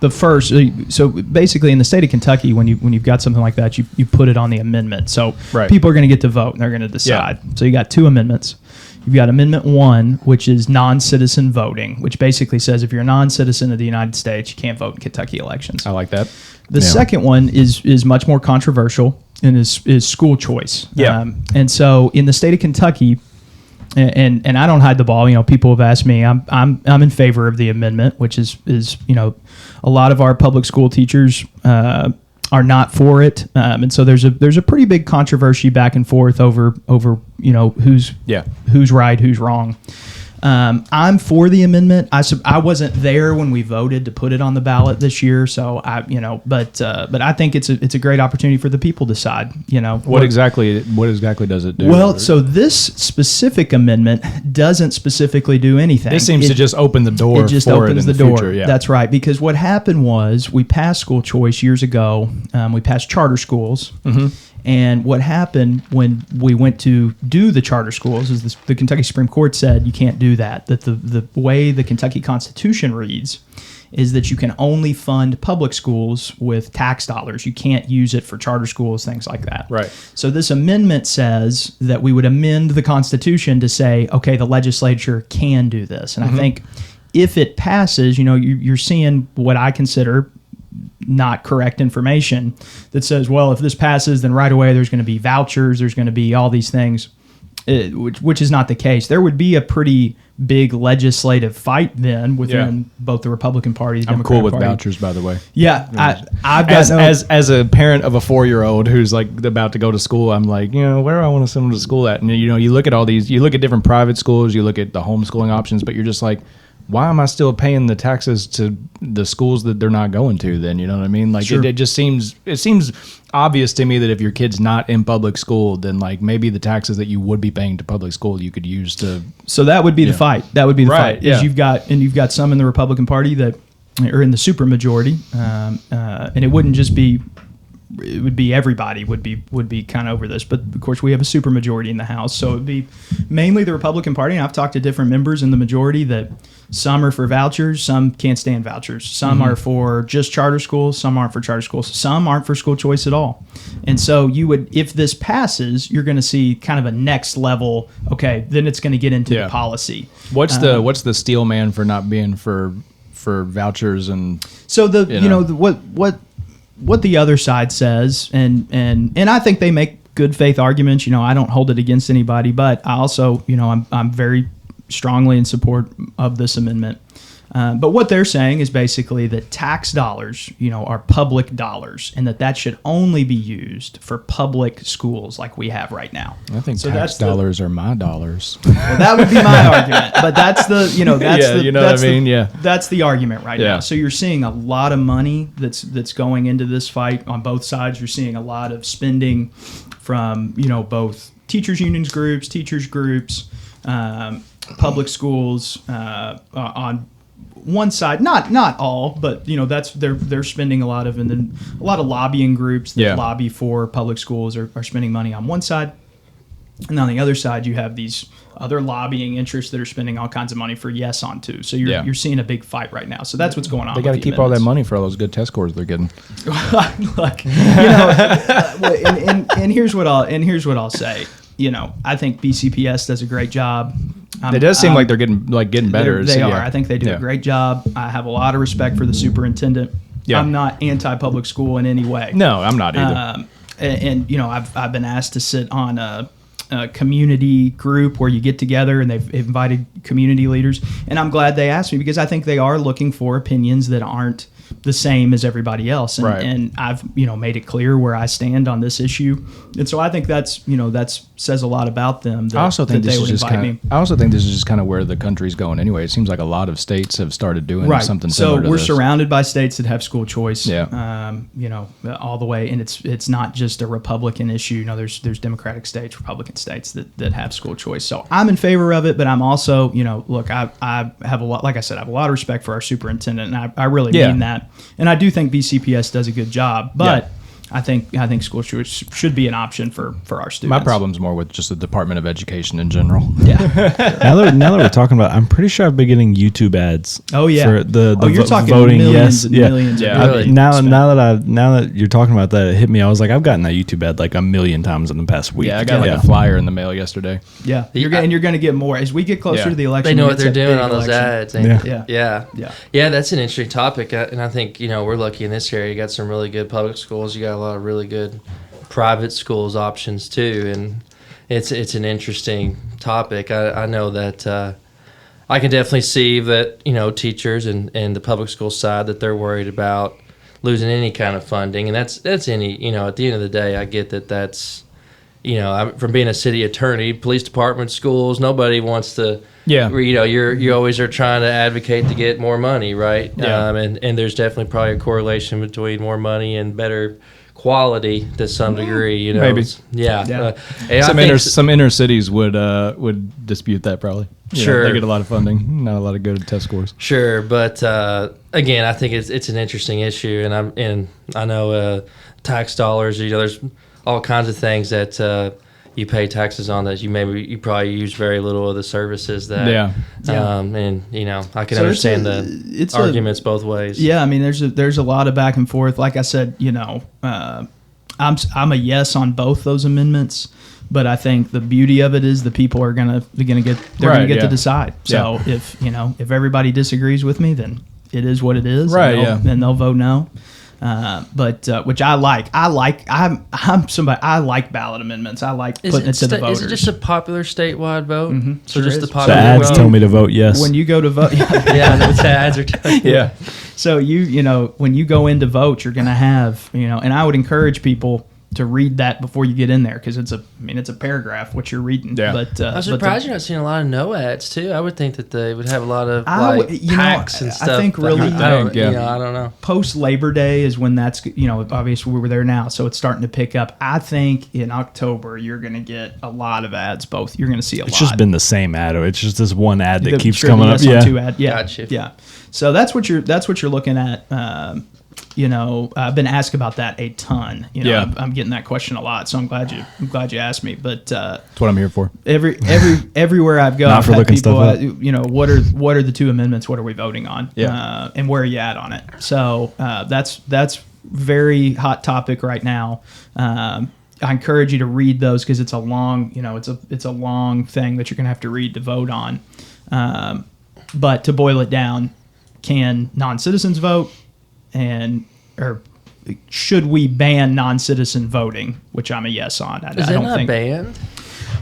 the first. So basically, in the state of Kentucky, when you've got something like that, you put it on the amendment. So people are going to get to vote and they're going to decide. Yeah. So you got 2 amendments. You've got Amendment 1, which is non-citizen voting, which basically says if you're a non-citizen of the United States, you can't vote in Kentucky elections. I like that. The second one is much more controversial and is school choice. Yeah. And so in the state of Kentucky, and I don't hide the ball. People have asked me. I'm in favor of the amendment, which is a lot of our public school teachers are not for it, and so there's a pretty big controversy back and forth over who's right, who's wrong. I'm for the amendment. I wasn't there when we voted to put it on the ballot this year, so but I think it's a great opportunity for the people to decide. What exactly does it do? Well, so this specific amendment doesn't specifically do anything. This seems to just open the door. It just opens the door. Future, yeah. That's right. Because what happened was we passed school choice years ago. We passed charter schools. Mm-hmm. And what happened when we went to do the charter schools is the Kentucky Supreme Court said you can't do that. That the way the Kentucky Constitution reads is that you can only fund public schools with tax dollars. You can't use it for charter schools, things like that. Right. So this amendment says that we would amend the Constitution to say, okay, the legislature can do this. And I think if it passes, you're seeing what I consider not correct information that says, well, if this passes, then right away there's going to be vouchers, there's going to be all these things, which is not the case. There would be a pretty big legislative fight then within both the Republican Party and the Democratic Party. I'm cool with vouchers, by the way. Yeah, I've got as a parent of a 4-year-old who's like about to go to school, I'm like, where do I want to send them to school at? And you look at all these, you look at different private schools, you look at the homeschooling options, but you're just like, why am I still paying the taxes to the schools that they're not going to then? You know what I mean? Like Sure. it just seems obvious to me that if your kid's not in public school, then like maybe the taxes that you would be paying to public school you could use to. So that would be the fight. That would be the Right, fight. yeah. Is you've got some in the Republican Party that are in the supermajority, and it wouldn't just be. It would be everybody would be kind of over this, but of course we have a supermajority in the House, so it would be mainly the Republican Party. And I've talked to different members in the majority that some are for vouchers, some can't stand vouchers, some are for just charter schools, some aren't for charter schools, some aren't for school choice at all. And so you would, if this passes, you're going to see kind of a next level. Okay, then it's going to get into the policy. What's the steel man for not being for vouchers and so what the other side says, and I think they make good faith arguments. I don't hold it against anybody, but I also, I'm very strongly in support of this amendment. But what they're saying is basically that tax dollars, are public dollars, and that should only be used for public schools like we have right now. I think tax dollars are my dollars. Well, that would be my argument, but that's the, what I mean? Yeah. That's the argument right Yeah. now. So you're seeing a lot of money that's going into this fight on both sides. You're seeing a lot of spending from, both teachers unions groups, teachers groups, public schools, on one side, not all, but that's they're spending a lot of, and then a lot of lobbying groups that lobby for public schools are spending money on one side, and on the other side you have these other lobbying interests that are spending all kinds of money for yes on too. So you're seeing a big fight right now. So that's what's going on. They got to keep all that money for all those good test scores they're getting. Look, and here's what I'll say. I think BCPS does a great job. It does seem like they're getting better. They are. I think they do a great job. I have a lot of respect for the superintendent. Yeah. I'm not anti-public school in any way. No, I'm not either. I've been asked to sit on a community group where you get together, and they've invited community leaders, and I'm glad they asked me, because I think they are looking for opinions that aren't the same as everybody else, and, right. and I've made it clear where I stand on this issue, and so I think that's says a lot about them. That, I also think that this they is would just invite kind me. of. I also think this is just kind of where the country's going anyway. It seems like a lot of states have started doing Right. something similar. So we're to this. surrounded by states that have school choice. Yeah. All the way, and it's not just a Republican issue. There's Democratic states, Republican states that have school choice. So I'm in favor of it, but I'm also, look, I have a lot, like I said, I have a lot of respect for our superintendent, and I really mean that. And I do think BCPS does a good job, but I think school choice should be an option for our students. My problem's more with just the Department of Education in general. Yeah. now that we're talking about, I'm pretty sure I've been getting YouTube ads. Oh yeah. For the you're talking voting millions yes. and Yeah. millions. Yeah. Of really Now that you're talking about that, it hit me. I was like, I've gotten a YouTube ad like a million times in the past week. Yeah, I got a flyer in the mail yesterday. Yeah, you're going to get more as we get closer to the election. They know what they're it's a doing big on those election. ads. Yeah. Yeah. That's an interesting topic, and I think we're lucky in this area. You got some really good public schools. You got a lot of really good private schools options too, and it's an interesting topic. I know that I can definitely see that teachers and the public school side, that they're worried about losing any kind of funding, and that's any at the end of the day, I get that that's from being a city attorney, police department, schools, nobody wants to. Yeah. You always are trying to advocate to get more money, right? Yeah. And there's definitely probably a correlation between more money and better quality to some degree. Maybe. Some inner cities would dispute that probably. Sure. They get a lot of funding, not a lot of good test scores. Sure, but again, I think it's an interesting issue, and I know tax dollars. There's all kinds of things that you pay taxes on that you probably use very little of the services that. And I can understand the arguments both ways. Yeah, I mean, there's a lot of back and forth. Like I said, I'm a yes on both those amendments. But I think the beauty of it is the people are gonna get to decide. So if everybody disagrees with me, then it is what it is. Right. And they'll vote no. But which I like. I'm somebody. I like ballot amendments. I like putting it to the voters. Is it just a popular statewide vote? Mm-hmm. So just the The popular ads vote? tell me to vote yes. When you go to vote, Yeah, the ads are telling you. Yeah. So when you go in to vote, you're going to have, and I would encourage people, read that before you get in there, because it's a paragraph what you're reading. Yeah. But I'm surprised you're not seeing a lot of no ads too. I would think that they would have a lot of packs and stuff. I think really, I don't know. Post Labor Day is when that's, obviously we were there now, so it's starting to pick up. I think in October you're going to get a lot of ads. Both you're going to see a lot. It's just been the same ad. It's just this one ad that keeps Sure, coming up. Yeah, Yeah. ad. Yeah, Gotcha. Yeah. So that's what you're looking at. I've been asked about that a ton. I'm getting that question a lot, so I'm glad you asked me. But That's what I'm here for. Everywhere I've gone, Not I've for had looking people, stuff up. what are the two amendments? What are we voting on? Yeah. And where are you at on it? So that's very hot topic right now. I encourage you to read those, because it's a long, it's a long thing that you're going to have to read to vote on. But to boil it down, can non-citizens vote, or should we ban non-citizen voting? Which I'm a yes on. Is it not banned?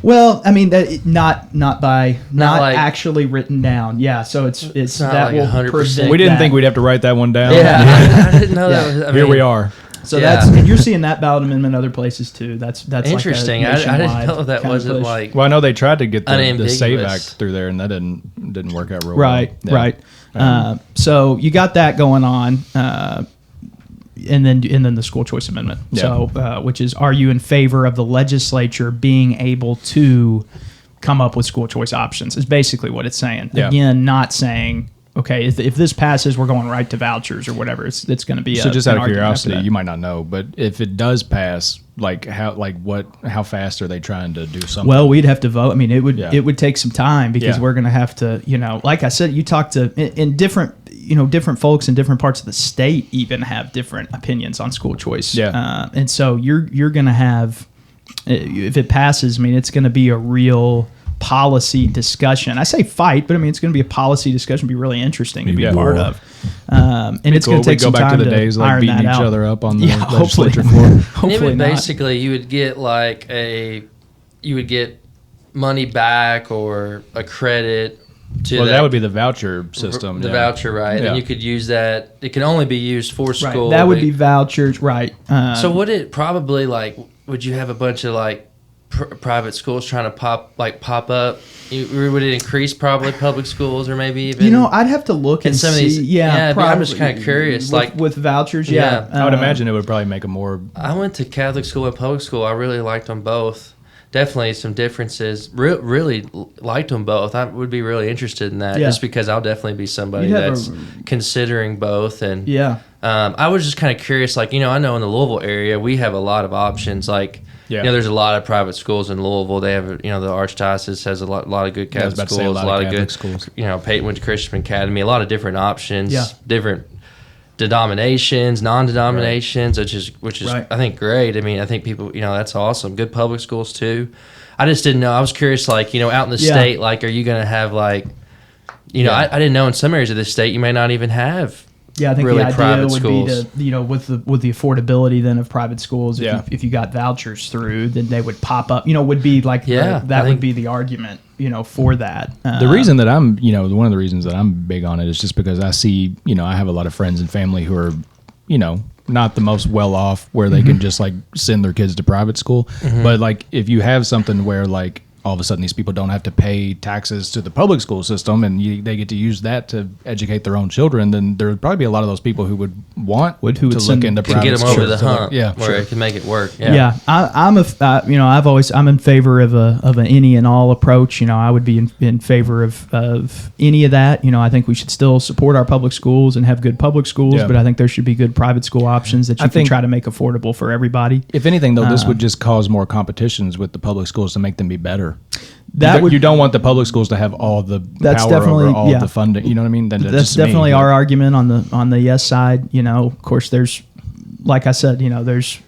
Well, I mean, not like, actually written down. Yeah, so it's not that like will 100%. predict We didn't that. think we'd have to write that one down. Yeah, I didn't know that. Was, Here we are. So Yeah. and you're seeing that ballot amendment other places too. That's interesting. Like I didn't know that wasn't push. like. Well, I know they tried to get the Unambiguous. SAVE Act through there, and that didn't work out real Right, well. right. So you got that going on, and then the school choice amendment. Yeah. So which is, are you in favor of the legislature being able to come up with school choice options? Is basically what it's saying. Yeah. Again, not saying, okay, if this passes, we're going right to vouchers or whatever. It's going to be So just an out of argument after curiosity, that. you might not know, but if it does pass, how fast are they trying to do something? Well, we'd have to vote. I mean, it would take some time, because Yeah. we're going to have to, like I said, you talk to in different, different folks in different parts of the state even have different opinions on school choice. Yeah. And so you're going to have, if it passes, I mean, it's going to be a real policy discussion. I say fight, but I mean, it's going to be a policy discussion. Be really interesting to be a part of. And it's going to take some go back time to the days like iron beating that each out. other up on the hopefully. legislature floor. Hopefully not. Basically, you would get you would get money back or a credit to Well, that would be the voucher system. The yeah. voucher, right? Yeah. And you could use that. It can only be used for Right. school. That would be vouchers, right? So would it probably would you have a bunch of private schools trying to pop up? Would it increase probably public schools, or maybe even? I'd have to look and some of see. these. But I'm just kind of curious. With vouchers, Yeah. yeah. I would imagine it would probably make a more. I went to Catholic school and public school. I really liked them both. Definitely some differences. Really liked them both. I would be really interested in that, Yeah. just because I'll definitely be somebody You'd have that's considering both. And Yeah. I was just kind of curious. I know in the Louisville area we have a lot of options. There's a lot of private schools in Louisville. They have, the Archdiocese has a lot of good Catholic schools, a lot of good schools. Peyton went to Christian Academy, a lot of different options, Yeah. different denominations, non-denominations, which is Right. I think great. I mean, I think people, that's awesome. Good public schools too. I just didn't know. I was curious, out in the state, are you going to have I didn't know in some areas of the state you may not even have. Yeah, I think really the idea private would schools. be to, with the affordability then of private schools, Yeah. if you got vouchers through, then they would pop up, would be that would be the argument, for that. The reason that I'm, one of the reasons that I'm big on it is just because I see, I have a lot of friends and family who are, not the most well off where they can just send their kids to private school. But if you have something where all of a sudden these people don't have to pay taxes to the public school system and they get to use that to educate their own children, then there would probably be a lot of those people who would want to look into to private get them schools. over the hump, Yeah, where it can make it work. Yeah, I'm in favor of an any and all approach. I would be in favor of any of that. I think we should still support our public schools and have good public schools, Yeah. but I think there should be good private school options that you can try to make affordable for everybody. If anything, though, this would just cause more competitions with the public schools to make them be better. That You don't want the public schools to have all the That's power definitely- over all yeah. the funding. You know what I mean? Then That's definitely our argument on the yes side. Of course, there's, like I said, there's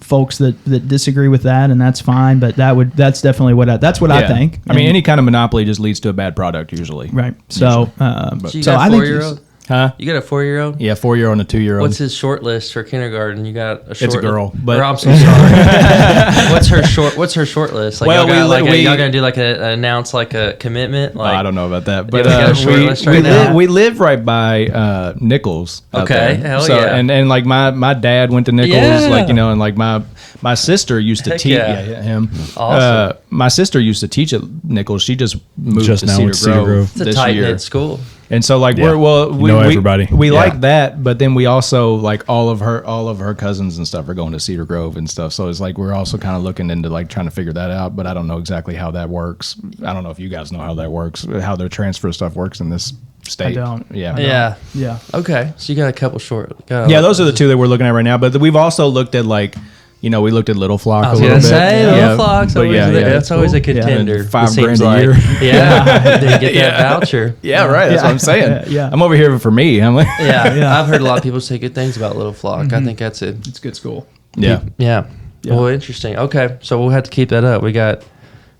folks that disagree with that, and that's fine. But that's definitely what I think. I mean, any kind of monopoly just leads to a bad product usually. Right. So, So you so got I a think 4-year-old? Huh? You got a 4-year-old? Yeah, 4-year-old and a 2-year-old. What's his short list for kindergarten? You got a short. It's a girl, but I'm so sorry. What's her short list? Like, Well, y'all gonna do like announce like a commitment? Like, I don't know about that, we but got a short list right now? we live right by Nichols. out Okay, there. hell so, yeah. And like my dad went to Nichols, Yeah. like, you know, and like my sister used to Heck teach. yeah. Him. Awesome. My sister used to teach at Nichols. She just moved Just to now Cedar went to Cedar Grove, Grove. It's a this tight year. knit school. And so like Yeah. we Know everybody. We Yeah. like that, but then we also like all of her cousins and stuff are going to Cedar Grove and stuff. So it's like we're also kind of looking into like trying to figure that out, but I don't know exactly how that works. I don't know if you guys know how that works, how their transfer stuff works in this state. I don't. Yeah. Yeah. Yeah. Okay. So you got a couple short. Yeah, those are the two that we're looking at right now. But we've also looked at like, you know, we looked at Little Flock I was a little gonna bit. say Yeah. Little Flock's But always yeah, yeah, that's always a cool. Yeah. contender. And $5 it seems grand a like. year. Yeah, they get Yeah. that voucher. Yeah, right. That's what I'm saying. Yeah. I'm over here for me. I'm like, Yeah, Yeah. I've heard a lot of people say good things about Little Flock. I think that's it. It's a good school. yeah. Yeah. Yeah. Well, interesting. Okay, so we'll have to keep that up. We got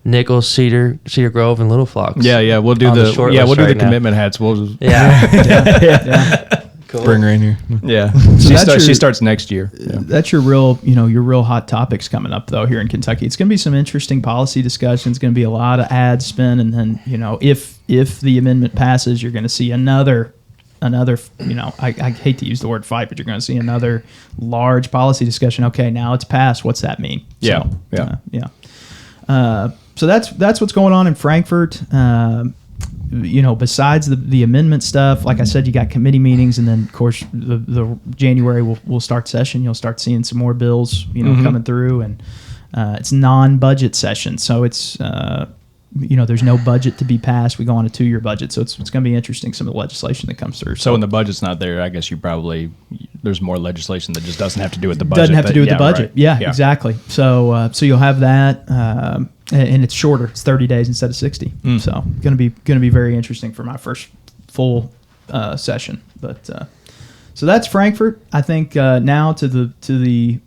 Nichols, Cedar Grove, and Little Flocks. Yeah, we'll do On the the short we'll list do the right now. commitment hats. We'll just, Yeah. Cool. Bring her in here. yeah. that's She your- starts next year. Yeah. That's your real hot topics coming up though here in Kentucky. It's going to be some interesting policy discussions. Going to be a lot of ad spend, and then if the amendment passes, you're going to see another. I hate to use the word fight, but you're going to see another large policy discussion. Okay, now it's passed. What's that mean? Yeah, So, so that's what's going on in Frankfort. Besides the amendment stuff, like I said, you got committee meetings, and then of course the January we'll start session. You'll start seeing some more bills, coming through, and it's non-budget session, so it's there's no budget to be passed. We go on a 2-year budget, so it's going to be interesting, some of the legislation that comes through. So when the budget's not there, I guess there's more legislation that just doesn't have to do with the budget. Doesn't have to do with the budget. Right. Yeah, exactly. So you'll have that, and it's shorter. It's 30 days instead of 60. So going to be very interesting for my first full session. But so that's Frankfurt. I think now to the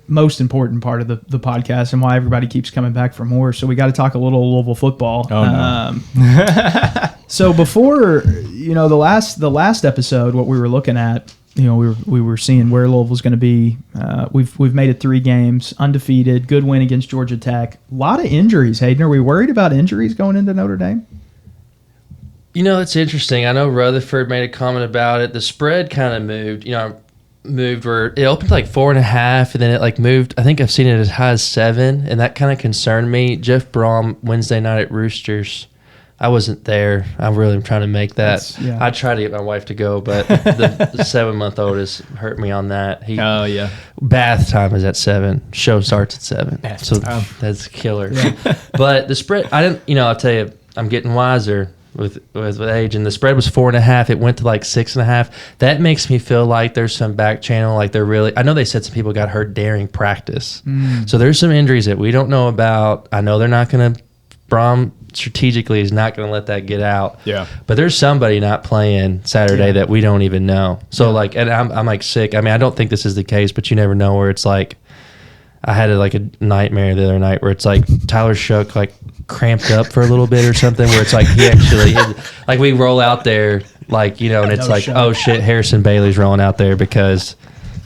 most important part of the podcast and why everybody keeps coming back for more. So we got to talk a little Louisville football. Oh, no. So before the last episode, what we were looking at, we were seeing where Louisville's going to be. We've made it 3 games, undefeated, good win against Georgia Tech. A lot of injuries, Hayden. Are we worried about injuries going into Notre Dame? It's interesting. I know Rutherford made a comment about it. The spread kind of moved where it opened like 4.5, and then it like moved. I think I've seen it as high as 7, and that kind of concerned me. Jeff Brom Wednesday night at Roosters. I wasn't there. I'm really trying to make that. I tried to get my wife to go, but the 7-month-old has hurt me on that. Oh yeah. Bath time is at 7. Show starts at 7. Bath so time. that's killer. But the spread, I didn't. I'll tell you, I'm getting wiser with age, and the spread was 4.5. It went to like 6.5. That makes me feel like there's some back channel. Like they're really. I know they said some people got hurt during practice, so there's some injuries that we don't know about. I know they're not going to. Brom strategically is not going to let that get out. Yeah. But there's somebody not playing Saturday that we don't even know. So like, and I'm like sick. I mean, I don't think this is the case, but you never know where it's like. I had a nightmare the other night where it's like Tyler Shook like cramped up for a little bit or something, where it's like he actually like we roll out there and it's like, oh shit, Harrison Bailey's rolling out there because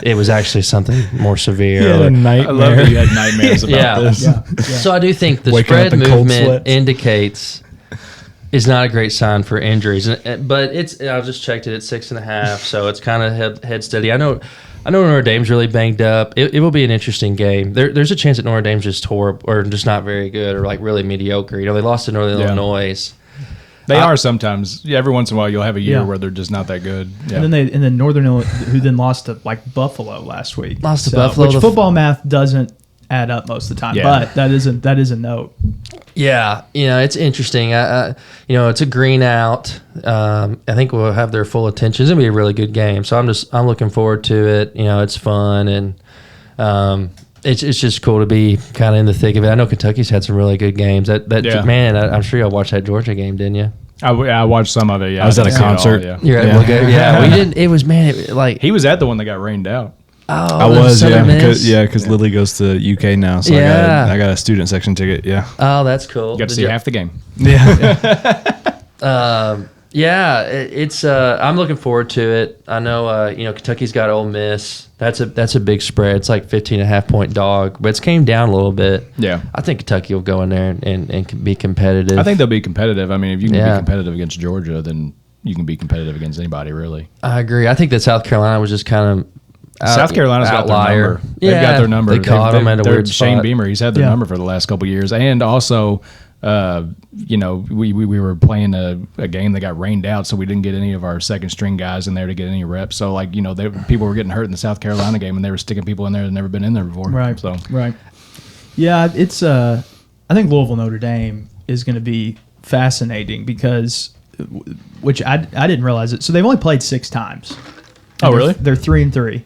it was actually something more severe. He had a nightmare. I love that you had nightmares about this. Yeah. So I do think the Waking up spread in cold movement sweats. indicates is not a great sign for injuries, but I just checked it at 6.5, so it's kind of head steady. I know Notre Dame's really banged up. It will be an interesting game. There's a chance that Notre Dame's just tore or just not very good or like really mediocre. They lost to Northern Illinois. They are sometimes. Yeah, every once in a while you'll have a year Yeah. where they're just not that good. Yeah. And then Northern Illinois, who then lost to like Buffalo last week. Buffalo. Which football math doesn't add up most of the time, Yeah. but that is a note. Yeah, it's interesting. It's a green out. I think we'll have their full attention. It's gonna be a really good game. So I'm looking forward to it. It's fun and it's just cool to be kind of in the thick of it. I know Kentucky's had some really good games. Man, I'm sure y'all watched that Georgia game, didn't you? I watched some of it. Yeah, I was at a didn't see it all, concert. yeah. You're right. Yeah, we didn't. It was He was at the one that got rained out. I was, because Lily goes to UK now, so Yeah. I got a student section ticket. Yeah, Oh, that's cool. You got to see half the game. yeah. Yeah, it's. I'm looking forward to it. I know. Kentucky's got Ole Miss. That's a big spread. It's like 15.5 point dog, but it's came down a little bit. Yeah, I think Kentucky will go in there and be competitive. I think they'll be competitive. I mean, if you can be competitive against Georgia, then you can be competitive against anybody, really. I agree. I think that South Carolina was just kind of. South Carolina's got their number. Yeah, they've got their number. They caught them at a weird spot. Shane Beamer, he's had their number for the last couple of years. And also, we were playing a game that got rained out, so we didn't get any of our second string guys in there to get any reps. So, people were getting hurt in the South Carolina game, and they were sticking people in there that never been in there before. Right. So, right. Yeah, it's. I think Louisville Notre Dame is going to be fascinating because, which I didn't realize it. So they've only played 6 times. Oh, really? They're 3-3.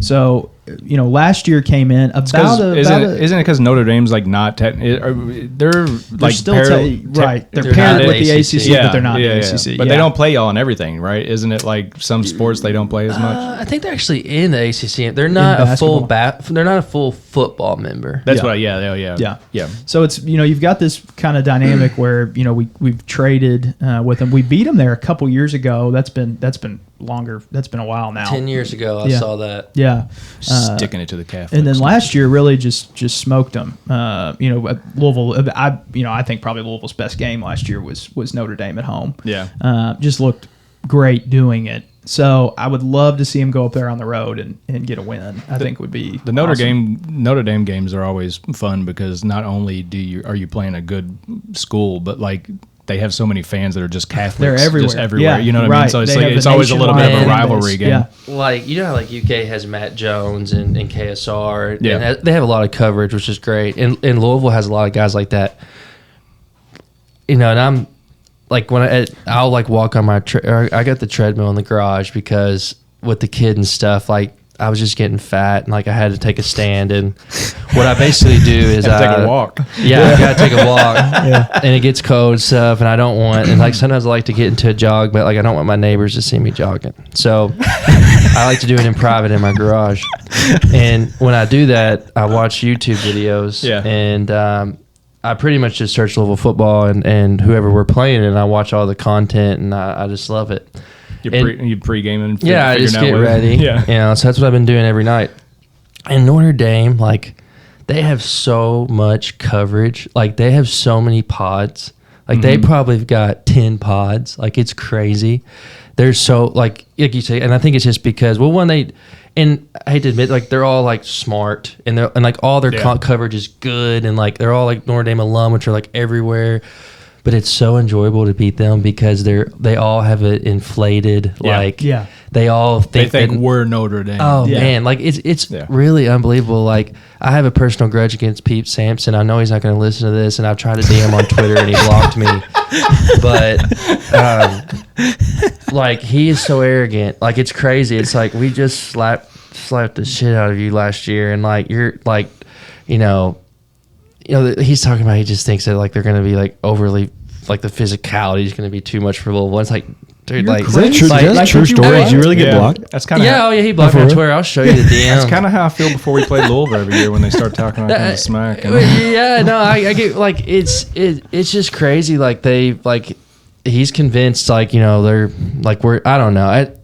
So, last year came in isn't it because Notre Dame's like not they're like still right. They're paired with the ACC, but they're not the ACC. But they don't play y'all in everything, right? Isn't it like some sports they don't play as much? I think they're actually in the ACC. They're not a full they're not a full football member. That's what. Yeah. So it's you've got this kind of dynamic where we've traded with them. We beat them there a couple years ago. That's been longer. That's been a while now. 10 years ago, I saw that. Yeah. Sticking it to the calf. And then last year really just smoked them. Louisville, I think probably Louisville's best game last year was Notre Dame at home. Yeah. Just looked great doing it. So I would love to see him go up there on the road and get a win. I think would be the Notre Dame games are always fun because not only are you playing a good school, but like they have so many fans that are just Catholics. They're everywhere. Just everywhere. Yeah, You know what I mean? So it's always a little bit of a rivalry game. Yeah. Like, how like UK has Matt Jones and KSR. Yeah. And they have a lot of coverage, which is great. And Louisville has a lot of guys like that. And I'm like, I'll like walk on my, I got the treadmill in the garage because with the kid and stuff, like, I was just getting fat and like I had to take a stand, and what I basically do is take a walk. Yeah, I gotta take a walk. And it gets cold and stuff, and I don't want. And like sometimes I like to get into a jog, but like I don't want my neighbors to see me jogging. So I like to do it in private in my garage. And when I do that, I watch YouTube videos. Yeah. And I pretty much just search Louisville football and whoever we're playing, and I watch all the content, and I just love it. You pre-gaming? Yeah, I just get ready. Yeah. So that's what I've been doing every night. And Notre Dame, like, they have so much coverage. Like, they have so many pods. Like, they probably have got 10 pods. Like, it's crazy. They're so, like you say, and I think it's just because, and I hate to admit, like, they're all, like, smart. And like, all their coverage is good. And, like, they're all, like, Notre Dame alum, which are, like, everywhere. But it's so enjoyable to beat them because they all have it inflated. They all think we're Notre Dame. Oh man, like it's really unbelievable. Like I have a personal grudge against Pete Sampson. I know he's not going to listen to this, and I've tried to DM on Twitter and he blocked me. But like he is so arrogant. Like it's crazy. It's like we just slapped the shit out of you last year, and like you're like, he's talking about he just thinks that like they're going to be like overly like the physicality is going to be too much for Louisville. It's like, dude, you're like crazy. Is that true? That's like, true story. Did you really get blocked? That's kind of he blocked me on Twitter. I'll show you the DM. That's kind of how I feel before we play Louisville every year when they start talking about kind of smack. I get like it's just crazy. Like he's convinced like they're like I don't know.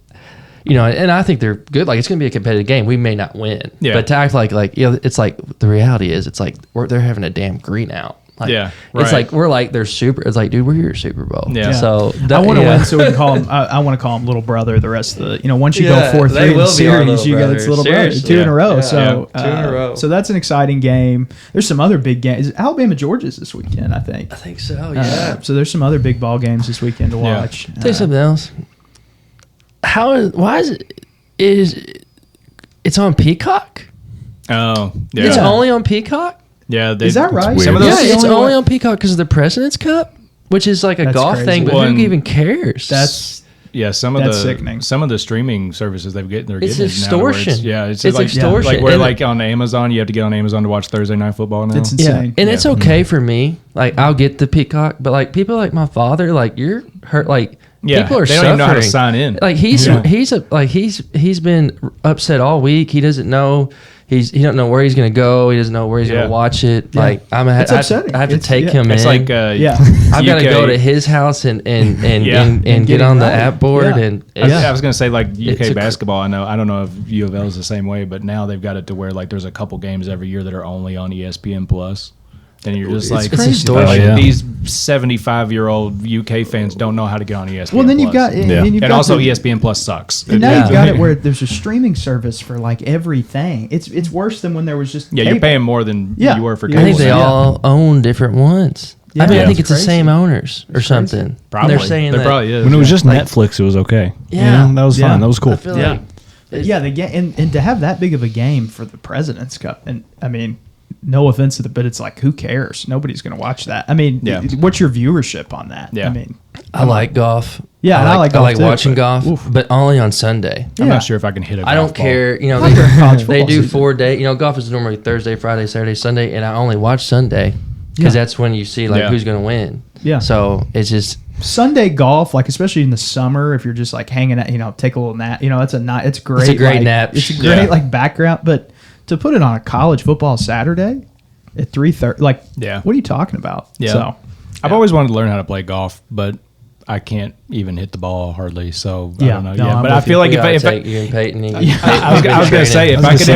And I think they're good. Like it's going to be a competitive game. We may not win, but to act like it's like the reality is it's like they're having a damn green out. Like, it's like we're like they're super. It's like, dude, we're your Super Bowl. Yeah. So I want to win, so we can call him. I want to call him little brother. The rest of the once you go 4-3 in the series, you get little brother. Two in a row. So 2 in a row. So that's an exciting game. There's some other big games. Alabama Georgia's this weekend, I think. I think so. Yeah. So there's some other big ball games this weekend to watch. Tell you something else. Why is it's on Peacock? Oh, yeah. It's only on Peacock? Yeah, is that right? Some of those, it's only on Peacock because of the President's Cup, which is like a golf crazy. thing, but who even cares? Some of sickening. Some of the streaming services they're getting extortion. It's extortion. Like where like on Amazon, you have to get on Amazon to watch Thursday Night Football now. It's insane. And it's okay for me. Like I'll get the Peacock, but like people like my father, like you're hurt. Like people are they don't even know how to sign in. Like he's been upset all week. He doesn't know. he don't know where he's gonna go. He doesn't know where he's gonna watch it. Like It's upsetting. I have to take him in. It's like I've got to go to his house and get on the app board. And I was gonna say like UK basketball. I don't know if UofL is the same way, but now they've got it to where like there's a couple games every year that are only on ESPN Plus. And you're just like, these 75-year-old UK fans don't know how to get on ESPN. Well, then Plus. you've got, and also ESPN Plus sucks. And now you've got it where there's a streaming service for like everything. It's worse than when there was just cable. You're paying more than you were for cable. I think they all own different ones. I think it's the same owners or something. Probably. They're saying there probably is. When it was just Netflix, it was okay. Yeah, that was fun. That was cool. I feel like and to have that big of a game for the President's Cup, and I mean, no offense to but it's like, who cares? Nobody's going to watch that. I mean, what's your viewership on that? Yeah. I mean, I like golf. Yeah, I like golf. I like watching golf, but only on Sunday. I'm not sure if I can hit a golf I don't ball. care. You know, they do 4 days. You know, golf is normally Thursday, Friday, Saturday, Sunday, and I only watch Sunday because that's when you see like who's going to win. Yeah. So it's just Sunday golf, like especially in the summer, if you're just like hanging out, take a little nap. You know, it's great. It's a great nap. It's a great like background, but to put it on a college football Saturday at 3:30, like, what are you talking about? Yeah. So, I've always wanted to learn how to play golf, but I can't even hit the ball hardly. So I don't know. No, but I feel like if you and Peyton, I was going to say if I could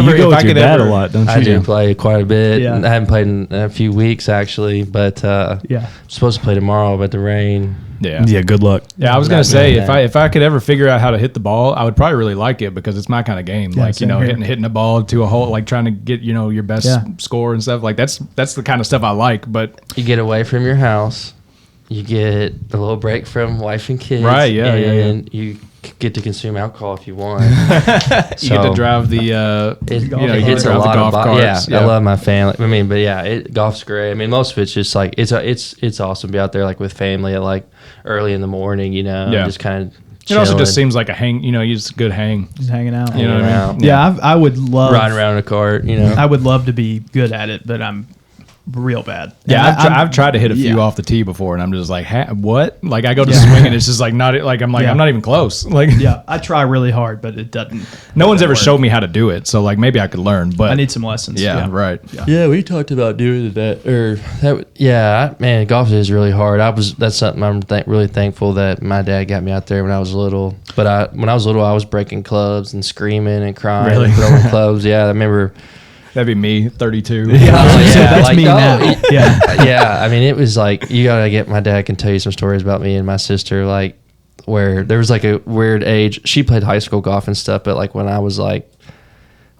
ever, a lot, don't you? I do play quite a bit. Yeah. I haven't played in a few weeks actually, but I'm supposed to play tomorrow, but the rain. Yeah. Good luck. Yeah, I was gonna say if I could ever figure out how to hit the ball, I would probably really like it because it's my kind of game. Yeah, like hitting a ball to a hole, like trying to get your best score and stuff. Like that's the kind of stuff I like. But you get away from your house, you get a little break from wife and kids, right? Yeah, and you get to consume alcohol if you want. You get to drive the it hits a lot of carts. Yeah, I love my family. I mean, but golf's great. I mean, most of it's just like it's awesome to be out there like with family at like early in the morning, just kind of it also just seems like a hang, just a good hang. Just hanging out. You know what I mean? Yeah, I would love riding around in a cart, I would love to be good at it, but I'm real bad. Yeah, I've tried to hit a few off the tee before, and I'm just like, what? Like I go to swing, and it's just like not like I'm not even close. Like I try really hard, but it doesn't. No one's ever showed me how to do it, so like maybe I could learn. But I need some lessons. Yeah, right. Yeah, we talked about doing that. Man, golf is really hard. That's something I'm really thankful that my dad got me out there when I was little. But when I was little, I was breaking clubs and screaming and crying and throwing clubs. Yeah, I remember. That'd be me, 32. That's me now. Yeah. I mean, it was like my dad can tell you some stories about me and my sister, like where there was like a weird age. She played high school golf and stuff, but like when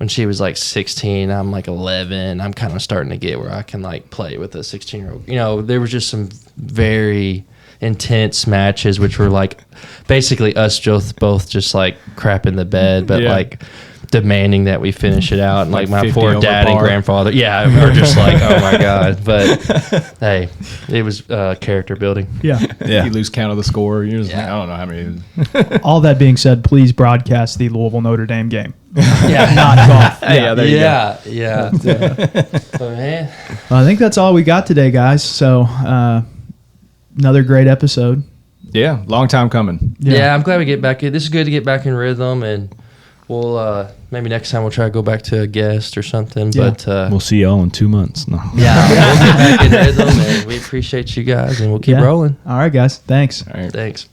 she was like 16, I'm like 11. I'm kind of starting to get where I can like play with a 16-year-old. You know, there was just some very intense matches, which were like basically us both just like crap in the bed, but like demanding that we finish it out, and like my poor dad and grandfather we're just like, oh my god. But hey, it was character building. You lose count of the score. You're just like, I don't know how many. All that being said, please broadcast the Louisville Notre Dame game. Not golf. There you go. Oh, man. Well, I think that's all we got today, guys. So another great episode. Yeah, long time coming. Yeah, I'm glad we get back in. This is good to get back in rhythm, and we'll maybe next time we'll try to go back to a guest or something. Yeah. But we'll see y'all in 2 months. No. Yeah, we'll get back in rhythm, and we appreciate you guys, and we'll keep rolling. All right, guys. Thanks. All right. Thanks.